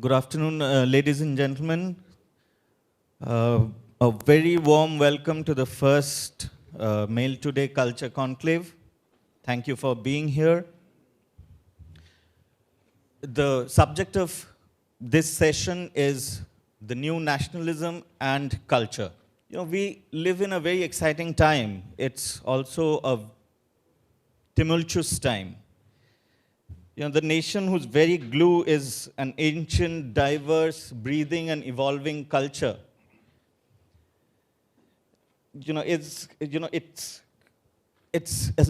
Good afternoon, ladies and gentlemen. A very warm welcome to the first Mail Today Culture Conclave. Thank you for being here. The subject of this session is the new nationalism and culture. You know, we live in a very exciting time. It's also a tumultuous time. You know, the nation whose very glue is an ancient, diverse, breathing, and evolving culture. It's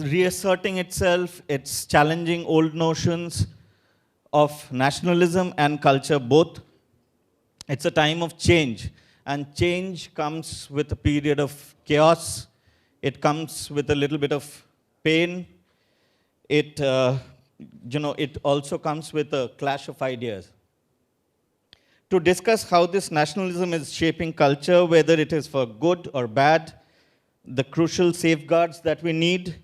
reasserting itself. It's challenging old notions of nationalism and culture both. It's a time of change, and change comes with a period of chaos. It comes with a little bit of pain. It also comes with a clash of ideas. To discuss how this nationalism is shaping culture, whether it is for good or bad, the crucial safeguards that we need,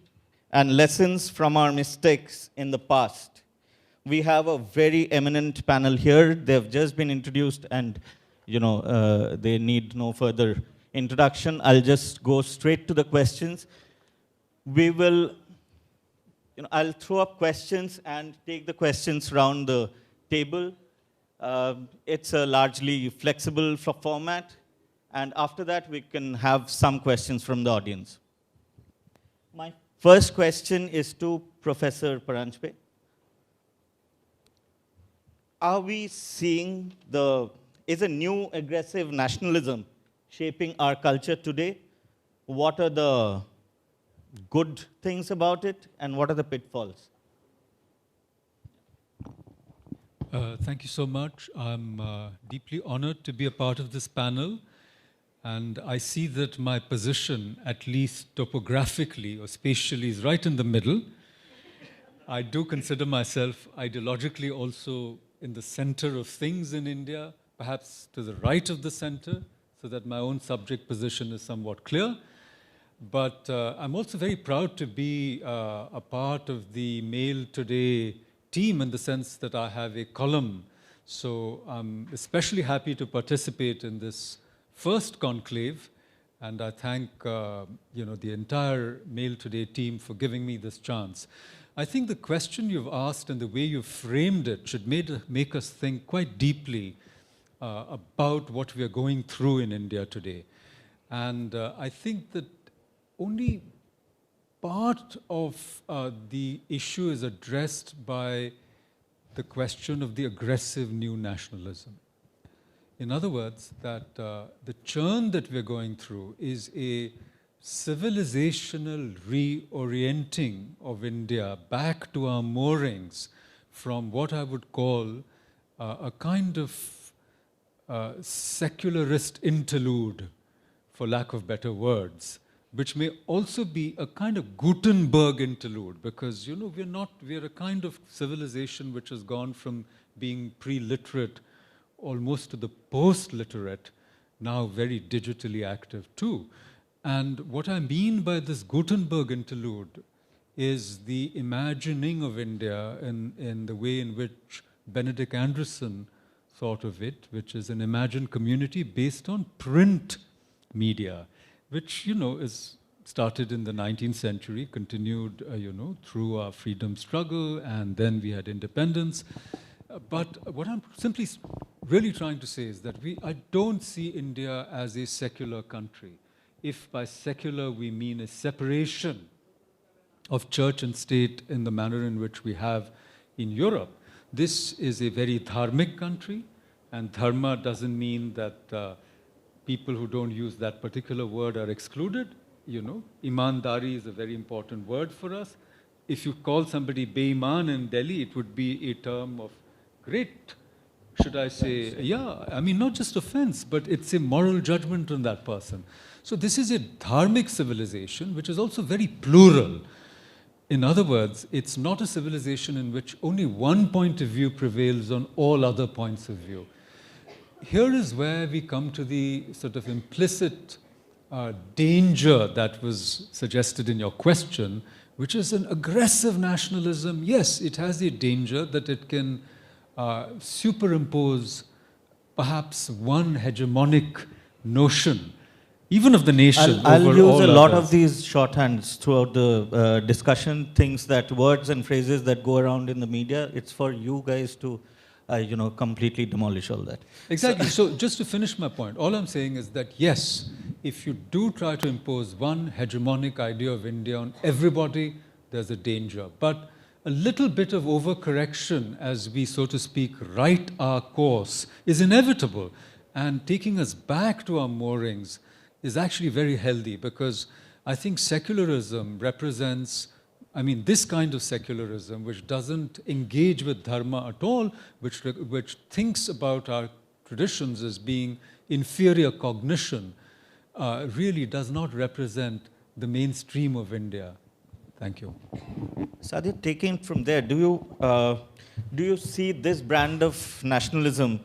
and lessons from our mistakes in the past. We have a very eminent panel here. They've just been introduced and they need no further introduction. I'll just go straight to the questions. I'll throw up questions and take the questions around the table. It's a largely flexible format. And after that, we can have some questions from the audience. My first question is to Professor Paranjape. Are we seeing is a new aggressive nationalism shaping our culture today? What are the good things about it, and what are the pitfalls? Thank you so much. I'm deeply honored to be a part of this panel, and I see that my position, at least topographically or spatially, is right in the middle. I do consider myself ideologically also in the center of things in India, perhaps to the right of the center, so that my own subject position is somewhat clear. But I'm also very proud to be a part of the Mail Today team in the sense that I have a column. So I'm especially happy to participate in this first conclave, and I thank the entire Mail Today team for giving me this chance. I think the question you've asked and the way you've framed it should make us think quite deeply about what we are going through in India today. And I think that only part of the issue is addressed by the question of the aggressive new nationalism. In other words, that the churn that we're going through is a civilizational reorienting of India back to our moorings from what I would call a kind of secularist interlude, for lack of better words, which may also be a kind of Gutenberg interlude, because we're a kind of civilization which has gone from being pre-literate almost to the post-literate, now very digitally active too. And what I mean by this Gutenberg interlude is the imagining of India in the way in which Benedict Anderson thought of it, which is an imagined community based on print media, which, is started in the 19th century, continued, through our freedom struggle, and then we had independence. But what I'm simply really trying to say is that I don't see India as a secular country. If by secular we mean a separation of church and state in the manner in which we have in Europe, this is a very dharmic country, and dharma doesn't mean that people who don't use that particular word are excluded. Imandari is a very important word for us. If you call somebody Beiman in Delhi, it would be a term of great, should I say, not just offense, but it's a moral judgment on that person. So this is a dharmic civilization, which is also very plural. In other words, it's not a civilization in which only one point of view prevails on all other points of view. Here is where we come to the sort of implicit danger that was suggested in your question, which is an aggressive nationalism. Yes, it has a danger that it can superimpose perhaps one hegemonic notion, even of the nation. I'll over use all a lot others. of these shorthands throughout the discussion, things that words and phrases that go around in the media. It's for you guys to, completely demolish all that. Exactly. So just to finish my point, all I'm saying is that yes, if you do try to impose one hegemonic idea of India on everybody, there's a danger. But a little bit of overcorrection as we, so to speak, right our course is inevitable. And taking us back to our moorings is actually very healthy, because I think secularism represents, this kind of secularism, which doesn't engage with dharma at all, which thinks about our traditions as being inferior cognition, really does not represent the mainstream of India. Thank you. Sadia, taking from there, do you see this brand of nationalism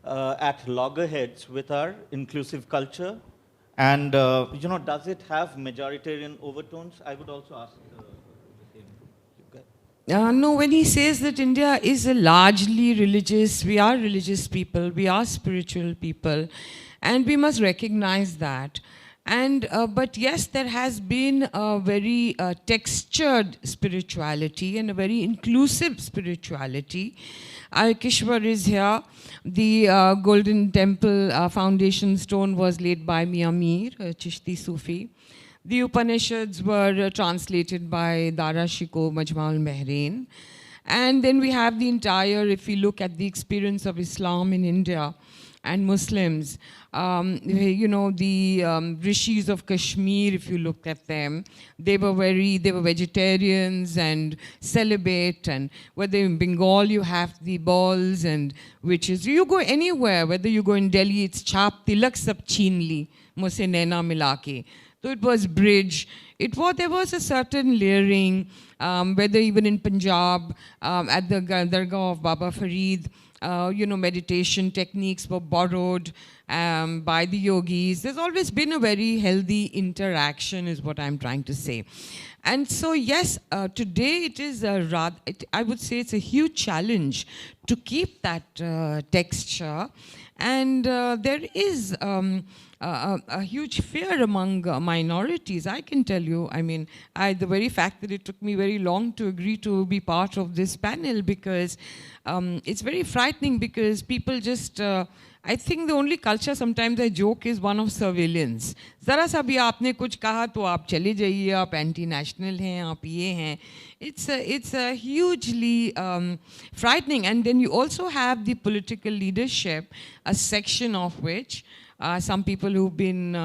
at loggerheads with our inclusive culture? And, does it have majoritarian overtones? I would also ask the same. No, when he says that India is a largely religious, we are religious people, we are spiritual people, and we must recognize that. And, but yes, there has been a very textured spirituality and a very inclusive spirituality. Kishwar is here. The Golden Temple foundation stone was laid by Mian Mir, Chishti Sufi. The Upanishads were translated by Dara Shikoh Majma al-Mehrain. And then we have the entire, if we look at the experience of Islam in India and Muslims, the rishis of Kashmir, if you look at them, they were vegetarians and celibate, and whether in Bengal you have the balls and witches. You go anywhere, whether you go in Delhi, it's chap tilak sab cheen li, muse naina milake. So it was bridge. There was a certain layering, whether even in Punjab, at the Dargah of Baba Farid, meditation techniques were borrowed by the yogis. There's always been a very healthy interaction, is what I'm trying to say. And so, yes, today it is I would say it's a huge challenge to keep that texture. And there is a huge fear among minorities. I can tell you, the very fact that it took me very long to agree to be part of this panel, because it's very frightening, because people just, I think the only culture sometimes I joke is one of surveillance. Zara sa bhi aapne kuch kaha to aap chale jaiye, aap anti-national hain, aap ye hain. It's a hugely frightening. And then you also have the political leadership, a section of which some people who've been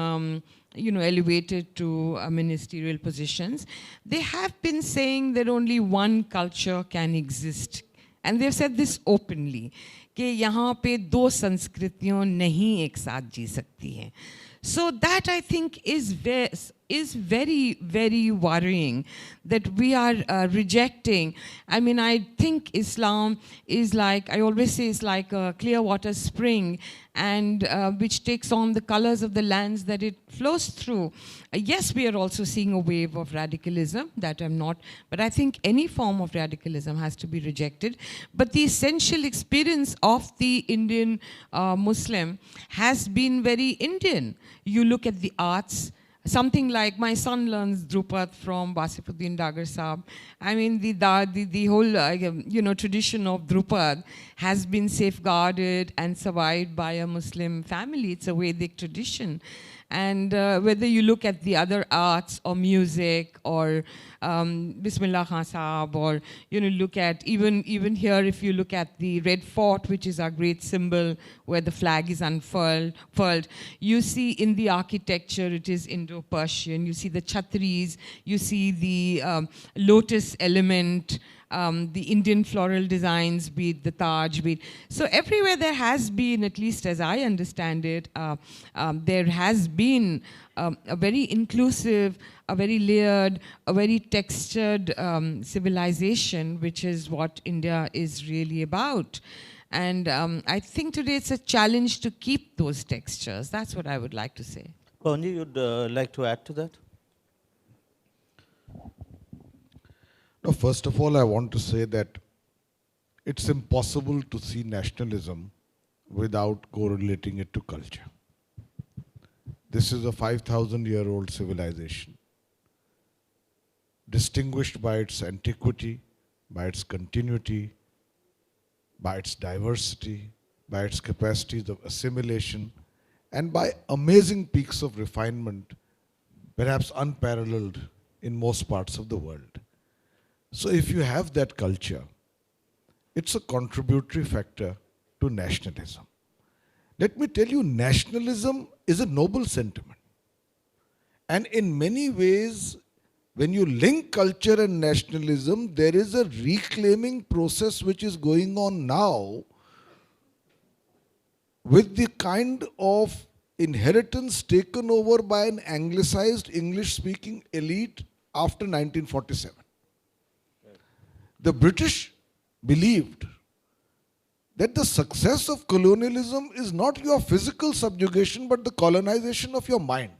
elevated to ministerial positions, they have been saying that only one culture can exist. And they've said this openly, कि यहाँ पे दो संस्कृतियों नहीं एक साथ जी सकती हैं. So that, I think, is very, very worrying, that we are rejecting. I think Islam is like, I always say, it's like a clear water spring, and which takes on the colors of the lands that it flows through. Yes, we are also seeing a wave of radicalism, that I'm not, but I think any form of radicalism has to be rejected. But the essential experience of the Indian Muslim has been very Indian. You look at the arts, something like my son learns Drupad from Wasifuddin Dagar Saab. The whole tradition of Drupad has been safeguarded and survived by a Muslim family. It's a Vedic tradition. And whether you look at the other arts or music or Bismillah Khan Saab, or look at even here, if you look at the Red Fort, which is our great symbol where the flag is unfurled, you see in the architecture it is Indo-Persian. You see the chhatris, you see the lotus element, the Indian floral designs, be it the Taj, be it. So everywhere there has been, at least as I understand it, there has been a very inclusive, a very layered, a very textured civilization, which is what India is really about. And I think today it's a challenge to keep those textures. That's what I would like to say. Pavanji, you'd like to add to that? No, first of all, I want to say that it's impossible to see nationalism without correlating it to culture. This is a 5,000-year-old civilization, distinguished by its antiquity, by its continuity, by its diversity, by its capacities of assimilation, and by amazing peaks of refinement, perhaps unparalleled in most parts of the world. So if you have that culture, it's a contributory factor to nationalism. Let me tell you, nationalism is a noble sentiment. And in many ways, when you link culture and nationalism, there is a reclaiming process which is going on now with the kind of inheritance taken over by an anglicized English-speaking elite after 1947. The British believed that the success of colonialism is not your physical subjugation but the colonization of your mind.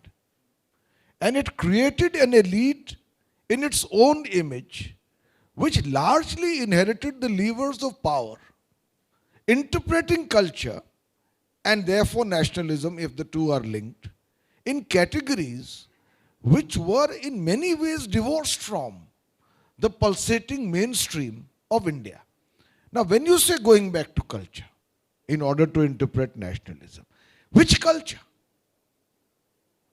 And it created an elite in its own image which largely inherited the levers of power, interpreting culture and therefore nationalism, if the two are linked, in categories which were in many ways divorced from the pulsating mainstream of India. Now, when you say going back to culture in order to interpret nationalism, which culture?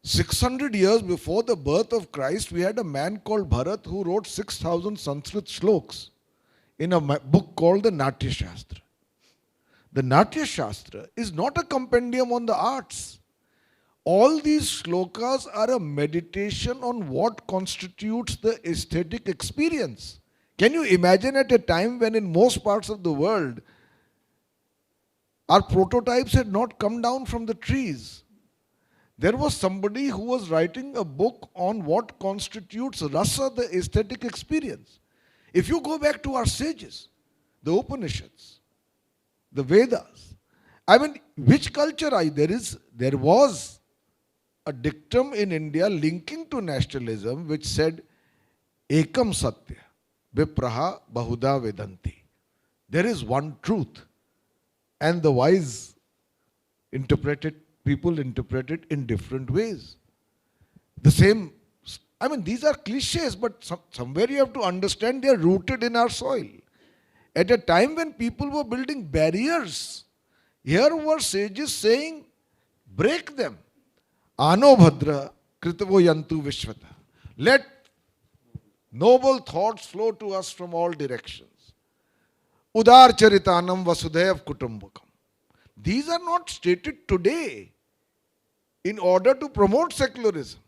600 years before the birth of Christ, we had a man called Bharat who wrote 6,000 Sanskrit shloks in a book called the Natya Shastra. The Natya Shastra is not a compendium on the arts. All these shlokas are a meditation on what constitutes the aesthetic experience. Can you imagine at a time when in most parts of the world, our prototypes had not come down from the trees? There was somebody who was writing a book on what constitutes rasa, the aesthetic experience. If you go back to our sages, the Upanishads, the Vedas, I mean, which culture are you? There was a dictum in India linking to nationalism which said, Ekam Satya, Vipraha Bahuda Vedanti. There is one truth. And the wise people interpret it in different ways. The same, I mean, these are cliches, but somewhere you have to understand they are rooted in our soil. At a time when people were building barriers, here were sages saying, break them. Ano bhadra kritavo yantu vishvata. Let noble thoughts flow to us from all directions. Udar charitanam vasudev kutumbakam. These are not stated today in order to promote secularism.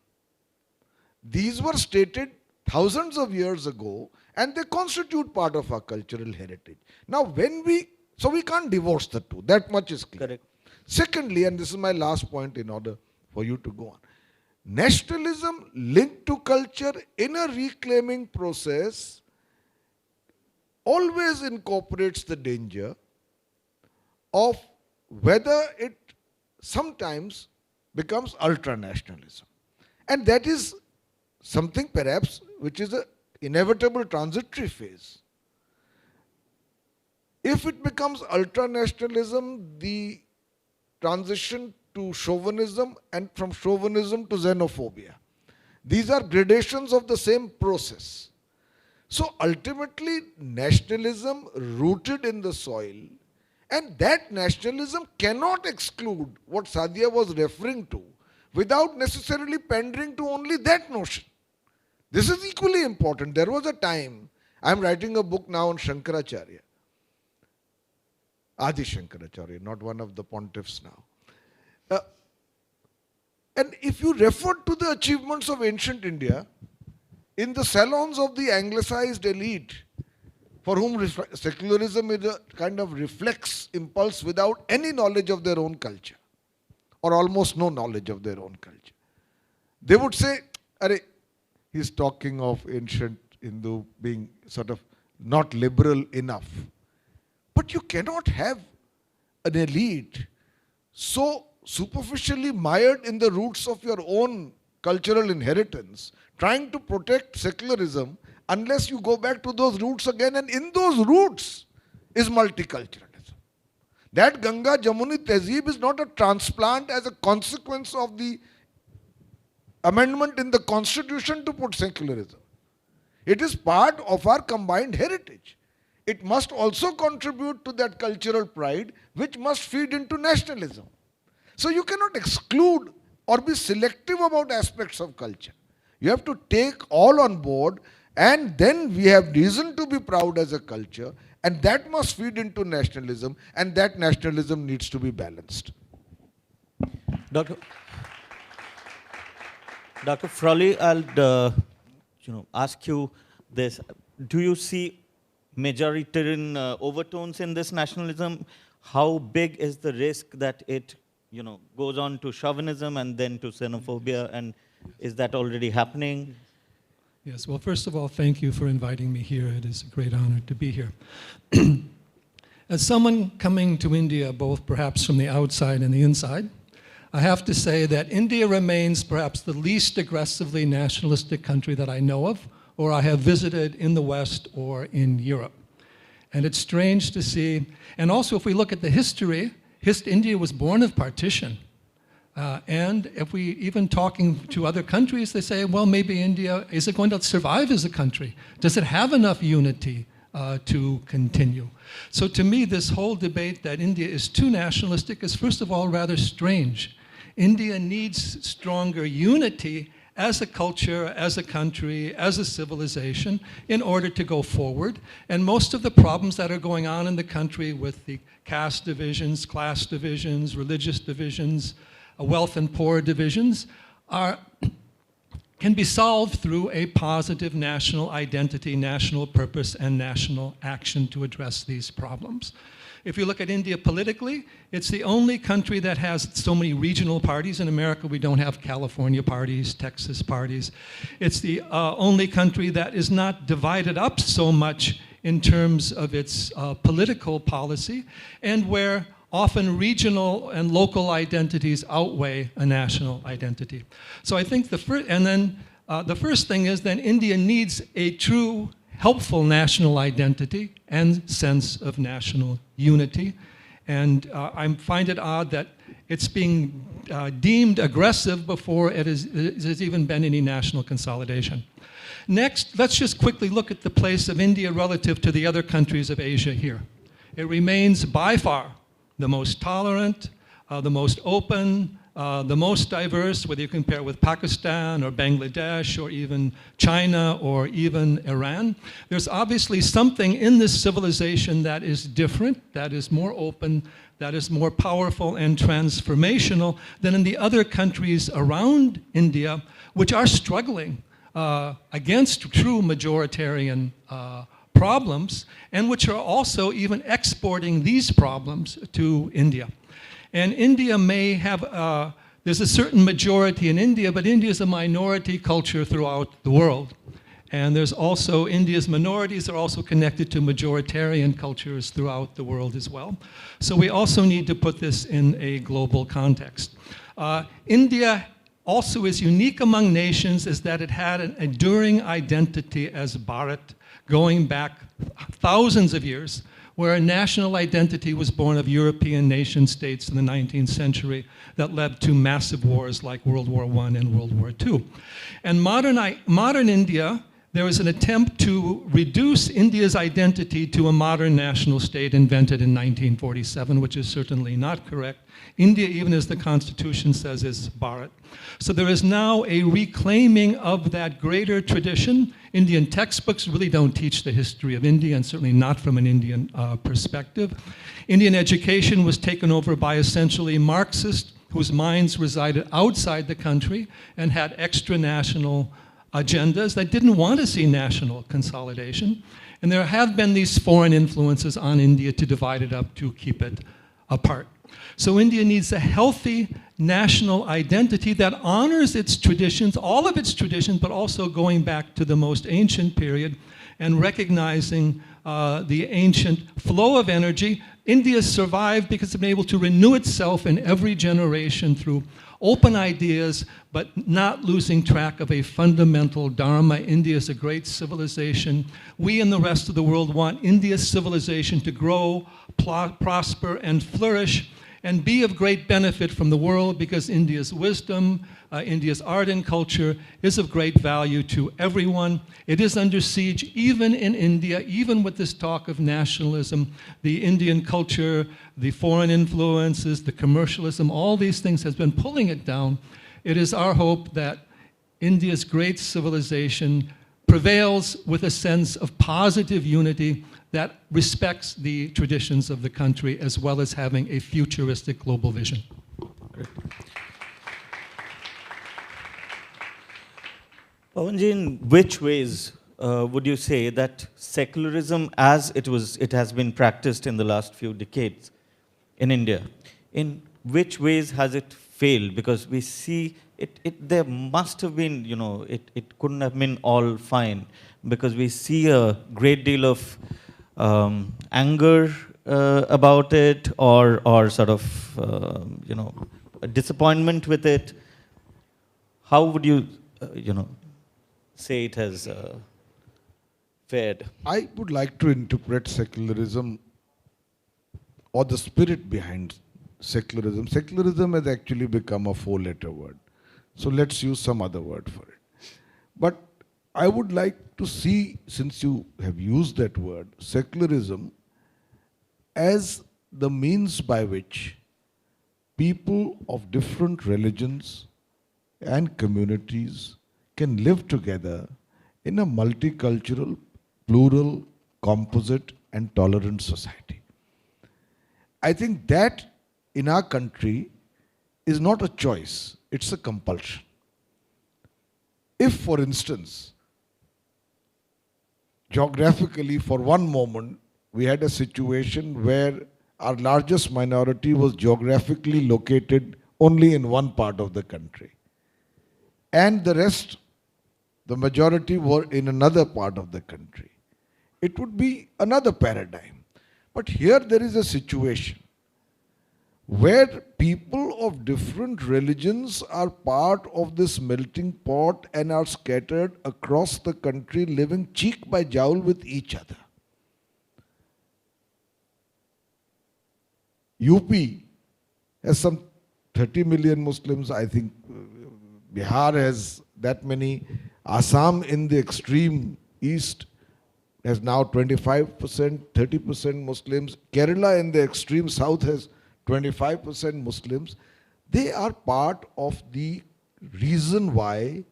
These were stated thousands of years ago and they constitute part of our cultural heritage. Now so we can't divorce the two, that much is clear. Correct. Secondly, and this is my last point in order for you to go on, nationalism linked to culture in a reclaiming process always incorporates the danger of whether it sometimes becomes ultra-nationalism. And that is something perhaps which is an inevitable transitory phase. If it becomes ultra-nationalism, the transition to chauvinism and from chauvinism to xenophobia. These are gradations of the same process. So ultimately, nationalism rooted in the soil, and that nationalism cannot exclude what Sadia was referring to without necessarily pandering to only that notion. This is equally important. There was a time, I am writing a book now on Shankaracharya, Adi Shankaracharya, not one of the pontiffs now. And if you refer to the achievements of ancient India, in the salons of the anglicized elite, for whom secularism is a kind of reflex impulse without any knowledge of their own culture, or almost no knowledge of their own culture, they would say, Arey, he's talking of ancient Hindu being sort of not liberal enough. But you cannot have an elite so superficially mired in the roots of your own cultural inheritance, trying to protect secularism unless you go back to those roots again. And in those roots, is multiculturalism. That Ganga Jamuni Tehzeeb is not a transplant as a consequence of the amendment in the constitution to put secularism. It is part of our combined heritage. It must also contribute to that cultural pride which must feed into nationalism. So you cannot exclude or be selective about aspects of culture. You have to take all on board, and then we have reason to be proud as a culture, and that must feed into nationalism, and that nationalism needs to be balanced. Dr. Frawley, I'll ask you this. Do you see majoritarian overtones in this nationalism? How big is the risk that it goes on to chauvinism and then to xenophobia, and is that already happening? Yes, well, first of all, thank you for inviting me here. It is a great honor to be here. As someone coming to India, both perhaps from the outside and the inside, I have to say that India remains perhaps the least aggressively nationalistic country that I know of, or I have visited in the West or in Europe. And it's strange to see, and also if we look at the history, India was born of partition. And if we even talking to other countries, they say, well, maybe India, is it going to survive as a country? Does it have enough unity to continue? So to me, this whole debate that India is too nationalistic is first of all rather strange. India needs stronger unity as a culture, as a country, as a civilization in order to go forward. And most of the problems that are going on in the country with the caste divisions, class divisions, religious divisions, wealth and poor divisions can be solved through a positive national identity, national purpose, and national action to address these problems. If you look at India politically, it's the only country that has so many regional parties. In America, we don't have California parties, Texas parties. It's the only country that is not divided up so much in terms of its political policy, and where often regional and local identities outweigh a national identity. So I think the first thing is that India needs a true helpful national identity and sense of national unity. And I find it odd that it's being deemed aggressive before there's even been any national consolidation. Next, let's just quickly look at the place of India relative to the other countries of Asia here. It remains by far the most tolerant, the most open, the most diverse, whether you compare with Pakistan or Bangladesh or even China or even Iran. There's obviously something in this civilization that is different, that is more open, that is more powerful and transformational than in the other countries around India, which are struggling against true majoritarian problems, and which are also even exporting these problems to India. And India may have, there's a certain majority in India, but India is a minority culture throughout the world. And there's also, India's minorities are also connected to majoritarian cultures throughout the world as well. So we also need to put this in a global context. India also is unique among nations is that it had an enduring identity as Bharat, going back thousands of years, where a national identity was born of European nation states in the 19th century that led to massive wars like World War I and World War II. And modern India, there was an attempt to reduce India's identity to a modern national state invented in 1947, which is certainly not correct. India, even as the Constitution says, is Bharat. So there is now a reclaiming of that greater tradition. Indian textbooks really don't teach the history of India, and certainly not from an Indian perspective. Indian education was taken over by essentially Marxists whose minds resided outside the country and had extra-national agendas that didn't want to see national consolidation. And there have been these foreign influences on India to divide it up, to keep it apart. So India needs a healthy national identity that honors its traditions, all of its traditions, but also going back to the most ancient period and recognizing the ancient flow of energy. India survived because it's been able to renew itself in every generation through open ideas, but not losing track of a fundamental dharma. India is a great civilization. We in the rest of the world want India's civilization to grow, prosper, and flourish, and be of great benefit from the world, because India's wisdom, India's art and culture is of great value to everyone. It is under siege even in India, even with this talk of nationalism. The Indian culture, the foreign influences, the commercialism, all these things has been pulling it down. It is our hope that India's great civilization prevails with a sense of positive unity that respects the traditions of the country, as well as having a futuristic global vision. Pavanji, in which ways would you say that secularism, as it has been practiced in the last few decades in India, in which ways has it failed? Because we see there must have been, it couldn't have been all fine, because we see a great deal of anger about it, or sort of, a disappointment with it. How would you, say it has fared? I would like to interpret secularism, or the spirit behind secularism. Secularism has actually become a four-letter word. So let's use some other word for it. But I would like to see, since you have used that word, secularism as the means by which people of different religions and communities can live together in a multicultural, plural, composite, and tolerant society. I think that in our country is not a choice, it's a compulsion. If, for instance, geographically, for one moment, we had a situation where our largest minority was geographically located only in one part of the country, and the rest, the majority, were in another part of the country, it would be another paradigm. But here there is a situation where people of different religions are part of this melting pot and are scattered across the country, living cheek by jowl with each other. UP has some 30 million Muslims, I think. Bihar has that many. Assam in the extreme east has now 25%, 30% Muslims. Kerala in the extreme south has 25% Muslims. They are part of the reason why,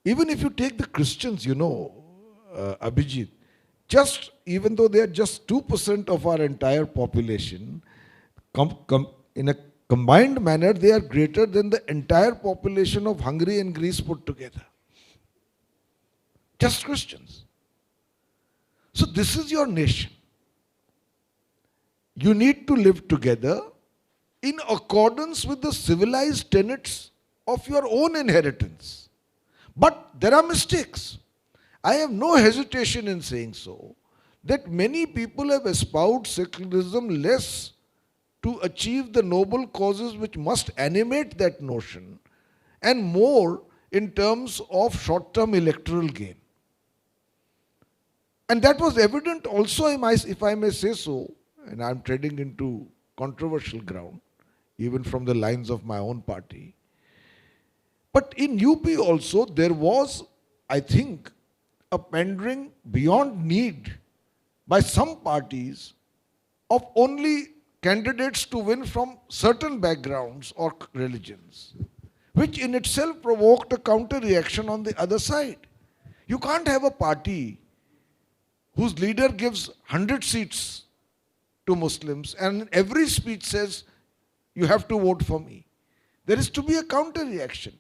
even if you take the Christians, Abhijit, just even though they are just 2% of our entire population, in a combined manner, they are greater than the entire population of Hungary and Greece put together. Just Christians. So this is your nation. You need to live together in accordance with the civilized tenets of your own inheritance. But there are mistakes. I have no hesitation in saying so, that many people have espoused secularism less to achieve the noble causes which must animate that notion, and more in terms of short-term electoral gain. And that was evident also, if I may say so, and I'm treading into controversial ground, even from the lines of my own party. But in UP also, there was, I think, a pandering beyond need by some parties of only candidates to win from certain backgrounds or religions, which in itself provoked a counter-reaction on the other side. You can't have a party whose leader gives 100 seats to Muslims and every speech says, you have to vote for me. There is to be a counter-reaction.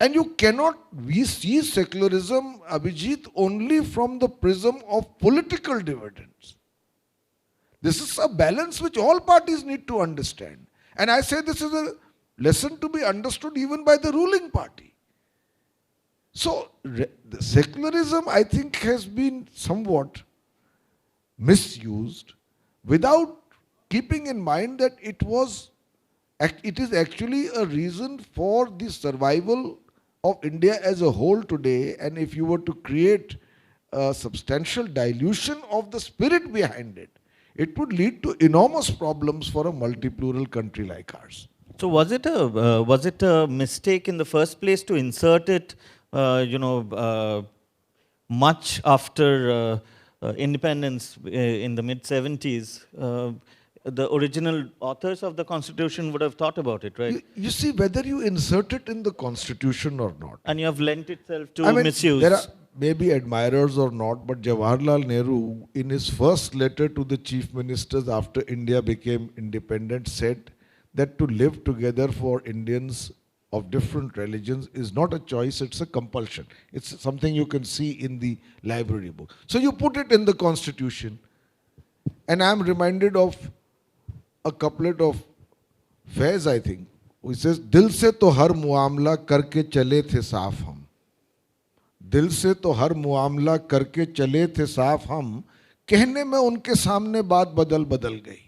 And you cannot, we see secularism, Abhijit, only from the prism of political dividends. This is a balance which all parties need to understand. And I say this is a lesson to be understood even by the ruling party. So, the secularism, I think, has been somewhat misused without keeping in mind that it is actually a reason for the survival of India as a whole today. And if you were to create a substantial dilution of the spirit behind it, it would lead to enormous problems for a multi-plural country like ours. So was it a mistake in the first place to insert it, much after independence in the mid-70s? The original authors of the Constitution would have thought about it, right? You see, whether you insert it in the Constitution or not. And you have lent itself to misuse. There are maybe admirers or not, but Jawaharlal Nehru, in his first letter to the chief ministers after India became independent, said that to live together for Indians of different religions is not a choice, it's a compulsion. It's something you can see in the library book. So you put it in the Constitution, and I'm reminded of a couplet of Faiz, I think, which says, Dil se to har muamla karke chale the saaf hum. Dil se to har muamla karke chale the saaf hum. Kehne mein unke samne baat badal gayi.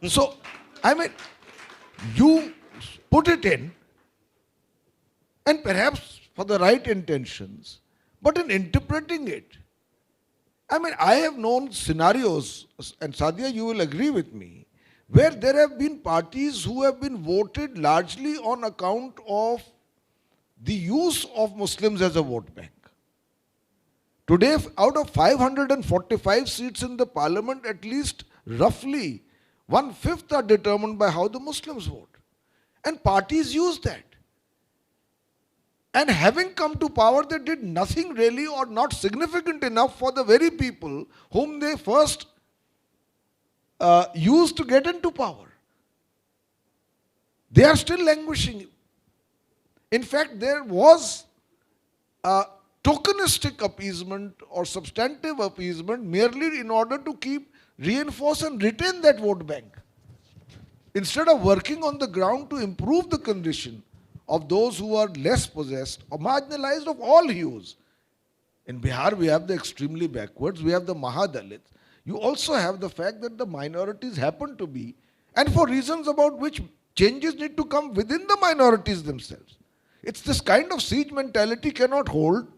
So, I mean, you put it in, and perhaps for the right intentions, but in interpreting it, I mean, I have known scenarios, and Sadia, you will agree with me, where there have been parties who have been voted largely on account of the use of Muslims as a vote bank. Today, out of 545 seats in the parliament, at least roughly 1/5 are determined by how the Muslims vote. And parties use that. And having come to power, they did nothing really or not significant enough for the very people whom they first used to get into power. They are still languishing. In fact, there was a tokenistic appeasement or substantive appeasement merely in order to reinforce and retain that vote bank, instead of working on the ground to improve the condition of those who are less possessed or marginalized of all hues. In Bihar, we have the extremely backwards, we have the Mahadalits. You also have the fact that the minorities happen to be, and for reasons about which changes need to come within the minorities themselves. It's this kind of siege mentality cannot hold,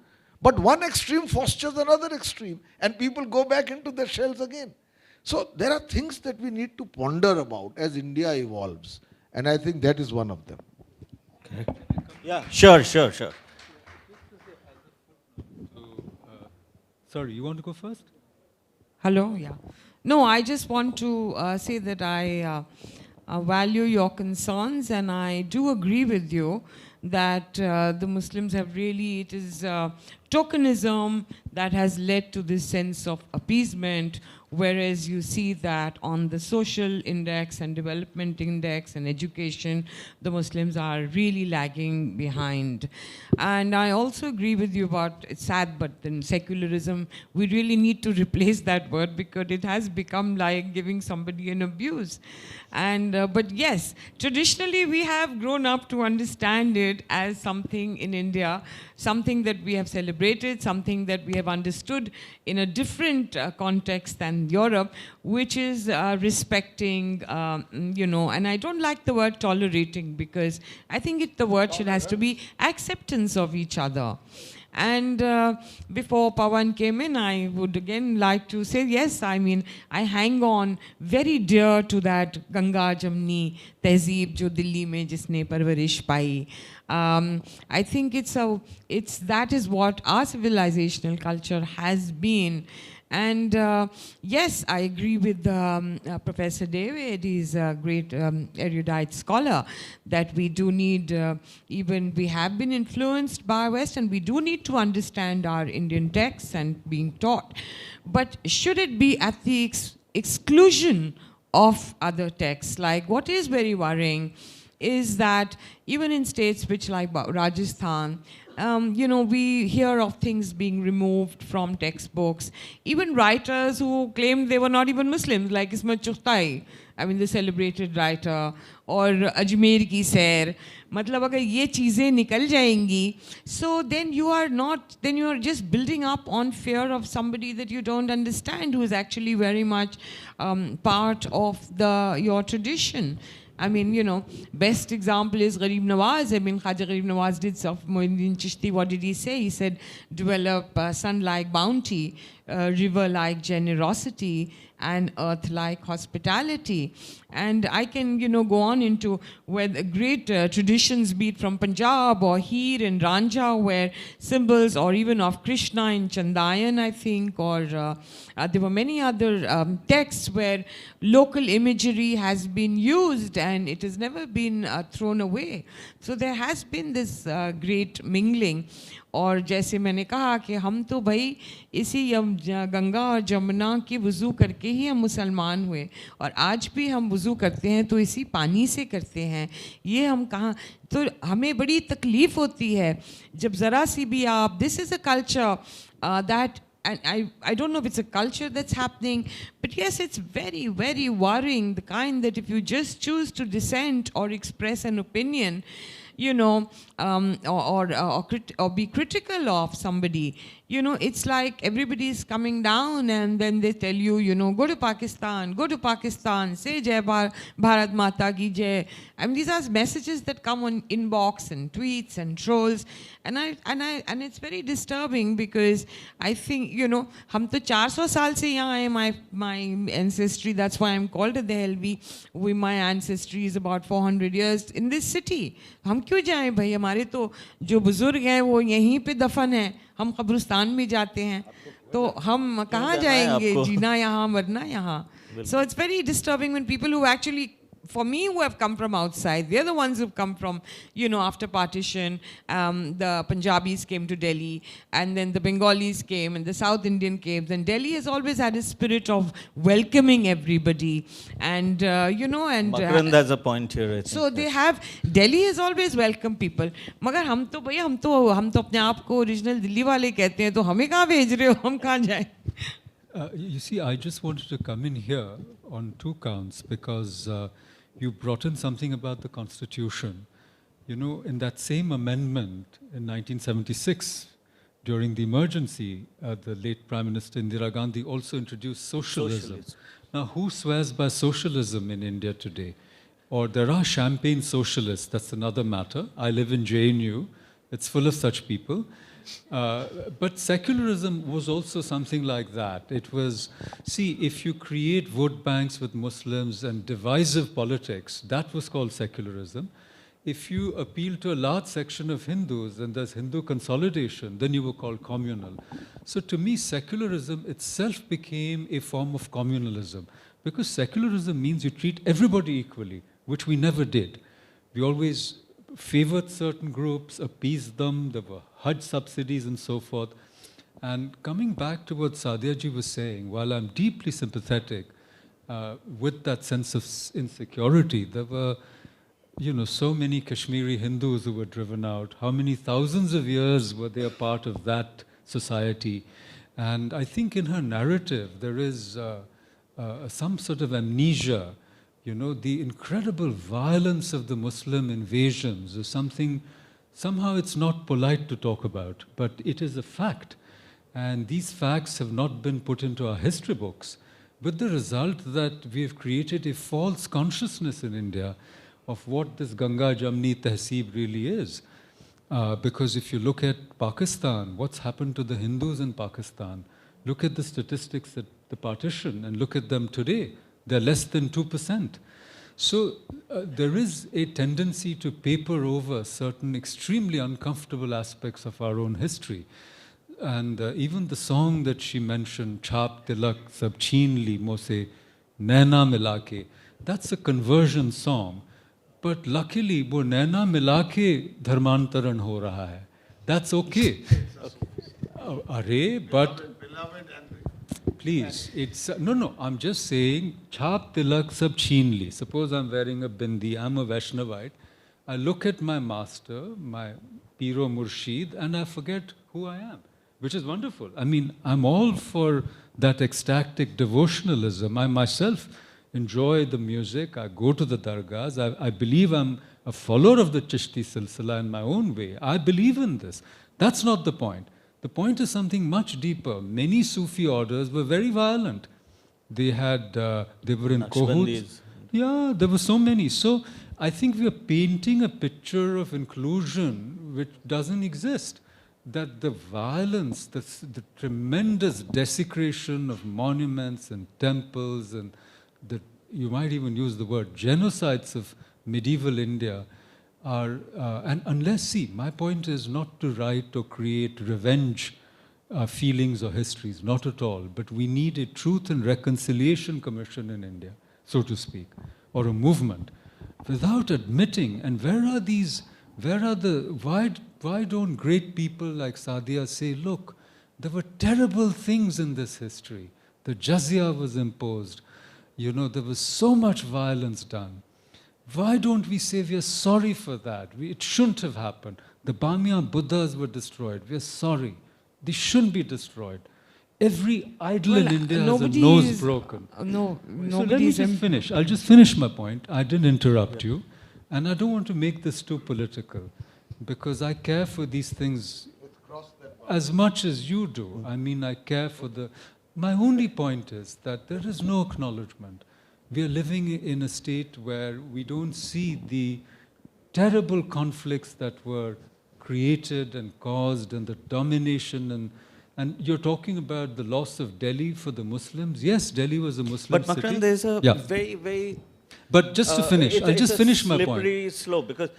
but one extreme fosters another extreme, and people go back into their shells again. So there are things that we need to ponder about as India evolves, and I think that is one of them. Yeah, sure. Sorry, you want to go first? Hello, yeah. No, I just want to say that I value your concerns, and I do agree with you that the Muslims have really, it is tokenism that has led to this sense of appeasement, whereas you see that on the social index and development index and education, the Muslims are really lagging behind. And I also agree with you about, it's sad, but in secularism, we really need to replace that word because it has become like giving somebody an abuse. And but yes, traditionally we have grown up to understand it as something in India, something that we have celebrated, something that we have understood in a different context than Europe, which is respecting, and I don't like the word tolerating because I think the word has to be acceptance of each other. And before Pavan came in, I would again like to say, yes, I mean, I hang on very dear to that Ganga Jamni Tehzeeb jo Delhi mein jisne parwarish pai. I think that is what our civilizational culture has been. And yes, I agree with Professor David. He's a great erudite scholar that we do need, we have been influenced by West, and we do need to understand our Indian texts and being taught. But should it be at the exclusion of other texts? Like what is very worrying is that even in states which like Rajasthan, we hear of things being removed from textbooks. Even writers who claimed they were not even Muslims, like Ismat Chughtai, I mean the celebrated writer, or Ajmer ki Sair. मतलब अगर ये चीज़ें निकल जाएंगी, so then you are just building up on fear of somebody that you don't understand, who is actually very much part of your tradition. I mean, you know, best example is Gharib Nawaz. I mean, Khaja Gharib Nawaz did of Muhyiddin Chishti. What did he say? He said, develop sun-like bounty, river-like generosity, and earth-like hospitality. And I can, you know, go on into where the great traditions, be it from Punjab or Heer and Ranja, where symbols, or even of Krishna in Chandayan, I think, or there were many other texts where local imagery has been used and it has never been thrown away. So there has been this great mingling. और जैसे मैंने कहा कि हम तो भाई इसी गंगा और जमुना की वज़ू करके ही हम मुसलमान हुए, और आज भी हम वज़ू करते हैं तो इसी पानी से करते हैं. ये हम कहाँ, तो हमें बड़ी तकलीफ़ होती है जब ज़रा सी भी आप, this is a culture that, and I don't know if it's a culture that's happening, but yes, it's very, very worrying, the kind that if you just choose to dissent or express an opinion, you know, or be critical of somebody, you know, it's like everybody's coming down and then they tell you, you know, go to Pakistan, say Jai Bharat Mata ki Jai. I mean, these are messages that come on inbox and tweets and trolls, and it's very disturbing, because I think, you know, hum to 400 saal se yahan aaye, my ancestry, that's why I'm called a Dehlvi. My ancestry is about 400 years in this city. हम क्यों जाएं भाई, हमारे तो जो बुजुर्ग हैं वो यहीं पे दफन हैं, हम कब्रिस्तान में जाते हैं, तो हम कहाँ जाएंगे, जीना यहाँ मरना यहाँ. So it's very disturbing when people who actually, for me, who have come from outside, they're the ones who've come from, you know, after partition, the Punjabis came to Delhi, and then the Bengalis came, and the South Indian came, and Delhi has always had a spirit of welcoming everybody, and, you know, and... Makarand has a point here, I think. So they have, Delhi has always welcomed people, मगर हम तो भैया, हम तो अपने आप को original Delhi वाले कहते हैं, तो हमें कहाँ भेज रहे हो, हम कहाँ जाएं? You see, I just wanted to come in here on two counts, because you brought in something about the Constitution. You know, in that same amendment in 1976, during the emergency, the late Prime Minister Indira Gandhi also introduced socialism. Now, who swears by socialism in India today? Or there are champagne socialists, that's another matter. I live in JNU, it's full of such people. But secularism was also something like that. It was, see, if you create vote banks with Muslims and divisive politics, that was called secularism. If you appeal to a large section of Hindus and there's Hindu consolidation, then you were called communal. So to me, secularism itself became a form of communalism, because secularism means you treat everybody equally, which we never did. We always favored certain groups, appeased them, there were Hajj subsidies and so forth. And coming back to what Sadia ji was saying, while I'm deeply sympathetic with that sense of insecurity, there were, you know, so many Kashmiri Hindus who were driven out. How many thousands of years were they a part of that society? And I think in her narrative there is some sort of amnesia. You know, the incredible violence of the Muslim invasions is something, somehow it's not polite to talk about, but it is a fact. And these facts have not been put into our history books, with the result that we have created a false consciousness in India of what this Ganga Jamni Tehzeeb really is. Because if you look at Pakistan, what's happened to the Hindus in Pakistan, look at the statistics at the partition and look at them today. They're less than 2%. So there is a tendency to paper over certain extremely uncomfortable aspects of our own history. And even the song that she mentioned, Chhap Tilak Sab Chheen Li Mose Naina Milake, that's a conversion song. But luckily, wo Naina Milake Dharmantaran ho raha hai. That's okay. But... Please, it's, no, I'm just saying, Chhap Tilak Sab Chheen Li. Suppose I'm wearing a bindi, I'm a Vaishnavite. I look at my master, my Piro Murshid, and I forget who I am, which is wonderful. I mean, I'm all for that ecstatic devotionalism. I myself enjoy the music, I go to the dargahs, I believe I'm a follower of the Chishti Silsila in my own way. I believe in this. That's not the point. The point is something much deeper. Many Sufi orders were very violent. They were in cahoots. Yeah, there were so many. So I think we are painting a picture of inclusion which doesn't exist. That the violence, the tremendous desecration of monuments and temples, and you might even use the word genocides of medieval India are, and unless, my point is not to write or create revenge feelings or histories, not at all, but we need a Truth and Reconciliation Commission in India, so to speak, or a movement, without admitting, and why don't great people like Sadia say, look, there were terrible things in this history. The jizya was imposed. There was so much violence done. Why don't we say we are sorry for that? It shouldn't have happened. The Bamia Buddhas were destroyed. We are sorry. They shouldn't be destroyed. Every idol in India has a nose broken. No, so let me just finish. I'll just finish my point. I didn't interrupt you. And I don't want to make this too political, because I care for these things as much as you do. I mean, I care for my only point is that there is no acknowledgement. We are living in a state where we don't see the terrible conflicts that were created and caused, and the domination, and you're talking about the loss of Delhi for the Muslims. Yes, Delhi was a Muslim city. But Makarand, there's a very, very... But just to finish, I'll just finish my point. It's a slippery slope, because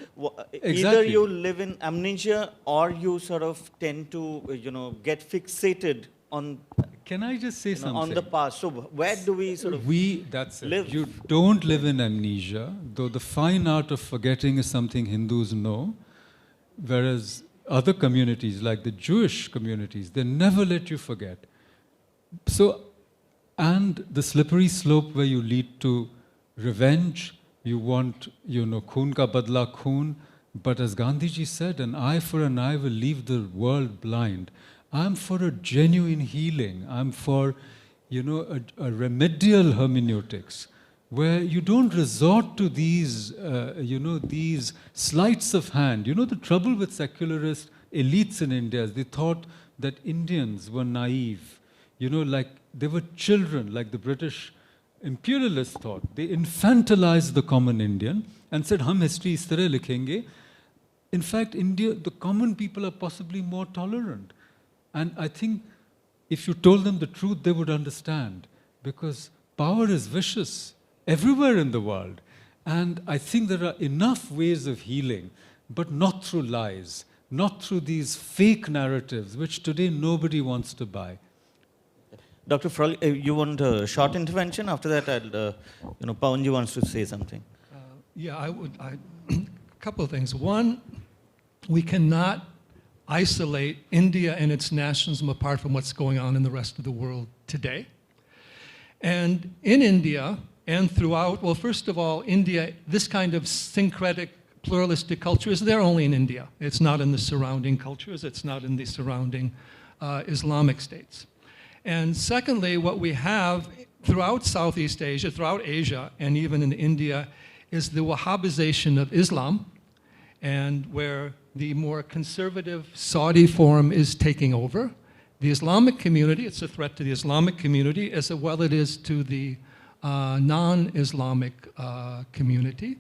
exactly. Either you live in amnesia or you sort of tend to, get fixated on... Can I just say something? On the past. So where do we sort of live? You don't live in amnesia, though the fine art of forgetting is something Hindus know, whereas other communities, like the Jewish communities, they never let you forget. So, and the slippery slope where you lead to revenge, you want, khoon ka badla khoon, but as Gandhiji said, an eye for an eye will leave the world blind. I'm for a genuine healing. I'm for, a remedial hermeneutics, where you don't resort to these, these sleights of hand. The trouble with secularist elites in India is they thought that Indians were naive. Like they were children, like the British imperialists thought. They infantilized the common Indian and said, "Hum history is tarah likhenge." In fact, India, the common people are possibly more tolerant. And I think if you told them the truth, they would understand, because power is vicious everywhere in the world. And I think there are enough ways of healing, but not through lies, not through these fake narratives, which today nobody wants to buy. Dr. Frawley, you want a short intervention? After that, Pavanji wants to say something. Yeah, a couple of things. One, we cannot isolate India and its nationalism apart from what's going on in the rest of the world today. And in India and throughout, well, first of all, India, this kind of syncretic, pluralistic culture is there only in India. It's not in the surrounding cultures. It's not in the surrounding Islamic states. And secondly, what we have throughout Southeast Asia, throughout Asia, and even in India, is the Wahhabization of Islam, and where the more conservative Saudi form is taking over. The Islamic community, it's a threat to the Islamic community as well as it is to the non-Islamic community.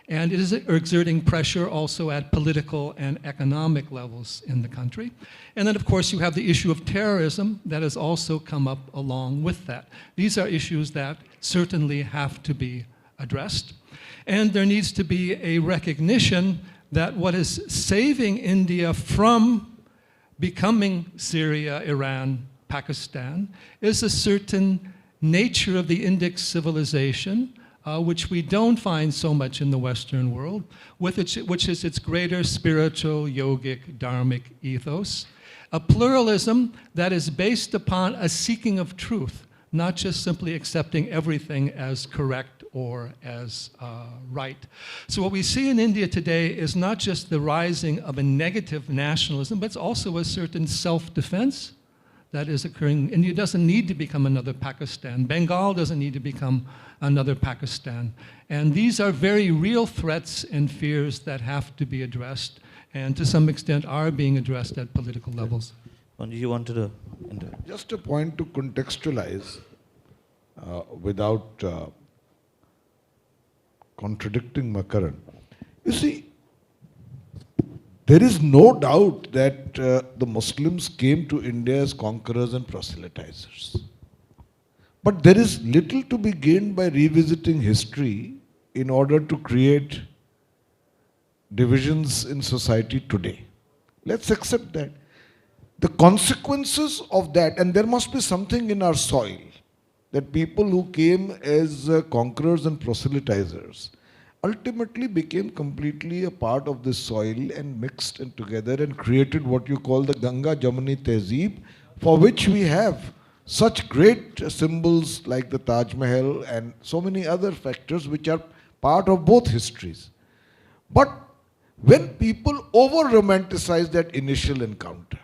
And it is exerting pressure also at political and economic levels in the country. And then, of course, you have the issue of terrorism that has also come up along with that. These are issues that certainly have to be addressed. And there needs to be a recognition that what is saving India from becoming Syria, Iran, Pakistan, is a certain nature of the Indic civilization, which we don't find so much in the Western world, which is its greater spiritual, yogic, dharmic ethos. A pluralism that is based upon a seeking of truth, not just simply accepting everything as correct or as right. So what we see in India today is not just the rising of a negative nationalism, but it's also a certain self-defense that is occurring. India doesn't need to become another Pakistan. Bengal doesn't need to become another Pakistan. And these are very real threats and fears that have to be addressed, and to some extent are being addressed at political levels. You wanted to... Just a point to contextualize without contradicting Makarand. You see, there is no doubt that the Muslims came to India as conquerors and proselytizers. But there is little to be gained by revisiting history in order to create divisions in society today. Let's accept that. The consequences of that, and there must be something in our soil, that people who came as conquerors and proselytizers ultimately became completely a part of this soil and mixed and together and created what you call the Ganga Jamuni Tehzeeb, for which we have such great symbols like the Taj Mahal and so many other factors which are part of both histories. But when people over-romanticize that initial encounter,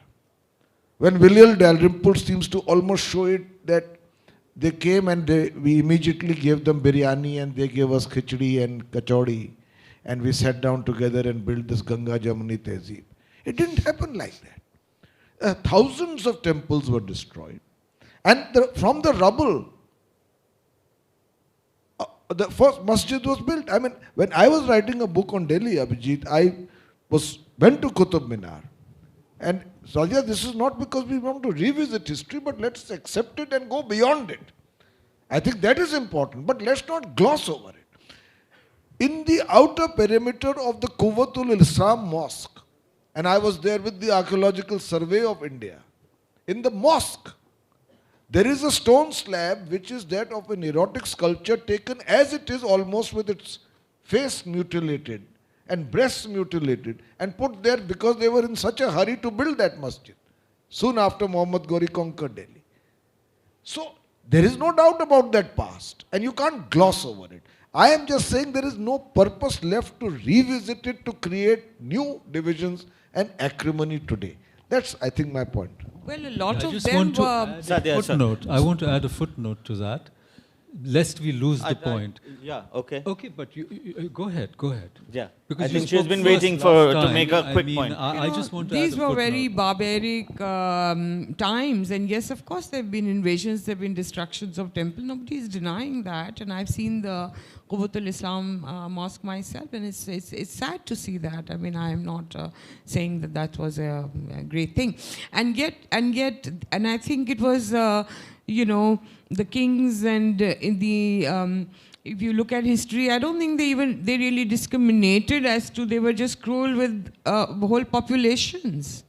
when William Dalrymple seems to almost show it that they came and we immediately gave them biryani and they gave us khichdi and kachori and we sat down together and built this Ganga Jamuni Tehzeeb. It didn't happen like that. Thousands of temples were destroyed. And from the rubble, the first masjid was built. I mean, when I was writing a book on Delhi, Abhijit, I went to Qutub Minar. And Sadia, this is not because we want to revisit history, but let's accept it and go beyond it. I think that is important, but let's not gloss over it. In the outer perimeter of the Quwwatul Islam Mosque, and I was there with the Archaeological Survey of India, in the mosque, there is a stone slab which is that of an erotic sculpture taken as it is, almost with its face mutilated and breasts mutilated, and put there because they were in such a hurry to build that masjid soon after Muhammad Ghori conquered Delhi. So there is no doubt about that past, and you can't gloss over it. I am just saying there is no purpose left to revisit it to create new divisions and acrimony today. That's, I think, my point. Well, a lot I of just them want to were... add a footnote. I want to add a footnote to that, lest we lose the point. Yeah, okay. Okay, but you go ahead. Yeah, Because I you think she's spoke been first waiting last to make a time. quick I mean, point. I just want to add a These were footnote. very barbaric times, and yes, of course, there have been invasions, there have been destructions of temple. Nobody is denying that, and I've seen the Quwwatul Islam mosque myself, and it's sad to see that. I mean, I am not saying that that was a great thing, and yet, I think it was, the kings and in the. If you look at history, I don't think they really discriminated as to, they were just cruel with whole populations.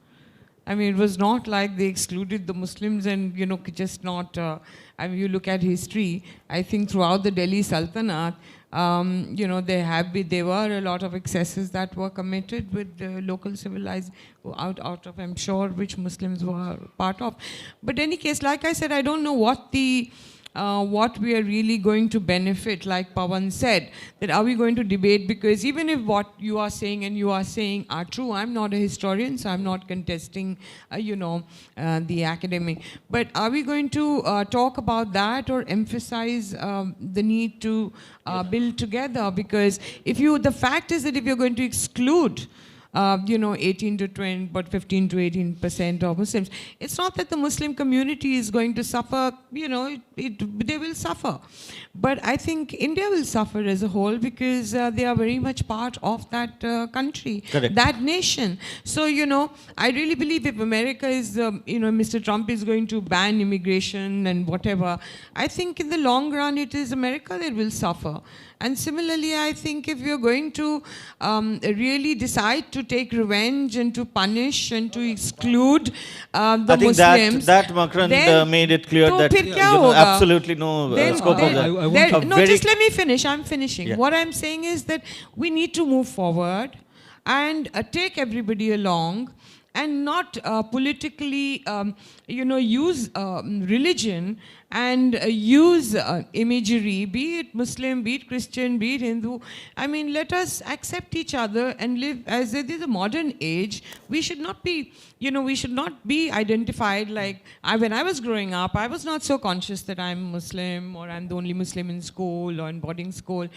I mean, it was not like they excluded the Muslims and, just not, I mean, you look at history, I think throughout the Delhi Sultanate, there were a lot of excesses that were committed with the local civilized, out of, I'm sure, which Muslims were part of. But in any case, like I said, I don't know what we are really going to benefit, like Pavan said, that are we going to debate, because even if what you are saying and you are saying are true, I'm not a historian, so I'm not contesting, the academic, but are we going to talk about that or emphasize the need to build together? Because the fact is that if you're going to exclude 18 to 20, but 15 to 18% of Muslims. It's not that the Muslim community is going to suffer, they will suffer. But I think India will suffer as a whole because they are very much part of that country, Correct. that nation. So, I really believe if America is, Mr. Trump is going to ban immigration and whatever, I think in the long run it is America that will suffer. And similarly, I think if you're going to really decide to take revenge and to punish and to exclude the Muslims... I think that Makarand made it clear that absolutely no scope of that. Just let me finish. I'm finishing. Yeah. What I'm saying is that we need to move forward and take everybody along and not politically, use religion and use imagery, be it Muslim, be it Christian, be it Hindu. I mean, let us accept each other and live as it is a modern age. We should not be, we should not be identified like, when I was growing up, I was not so conscious that I'm Muslim or I'm the only Muslim in school or in boarding school.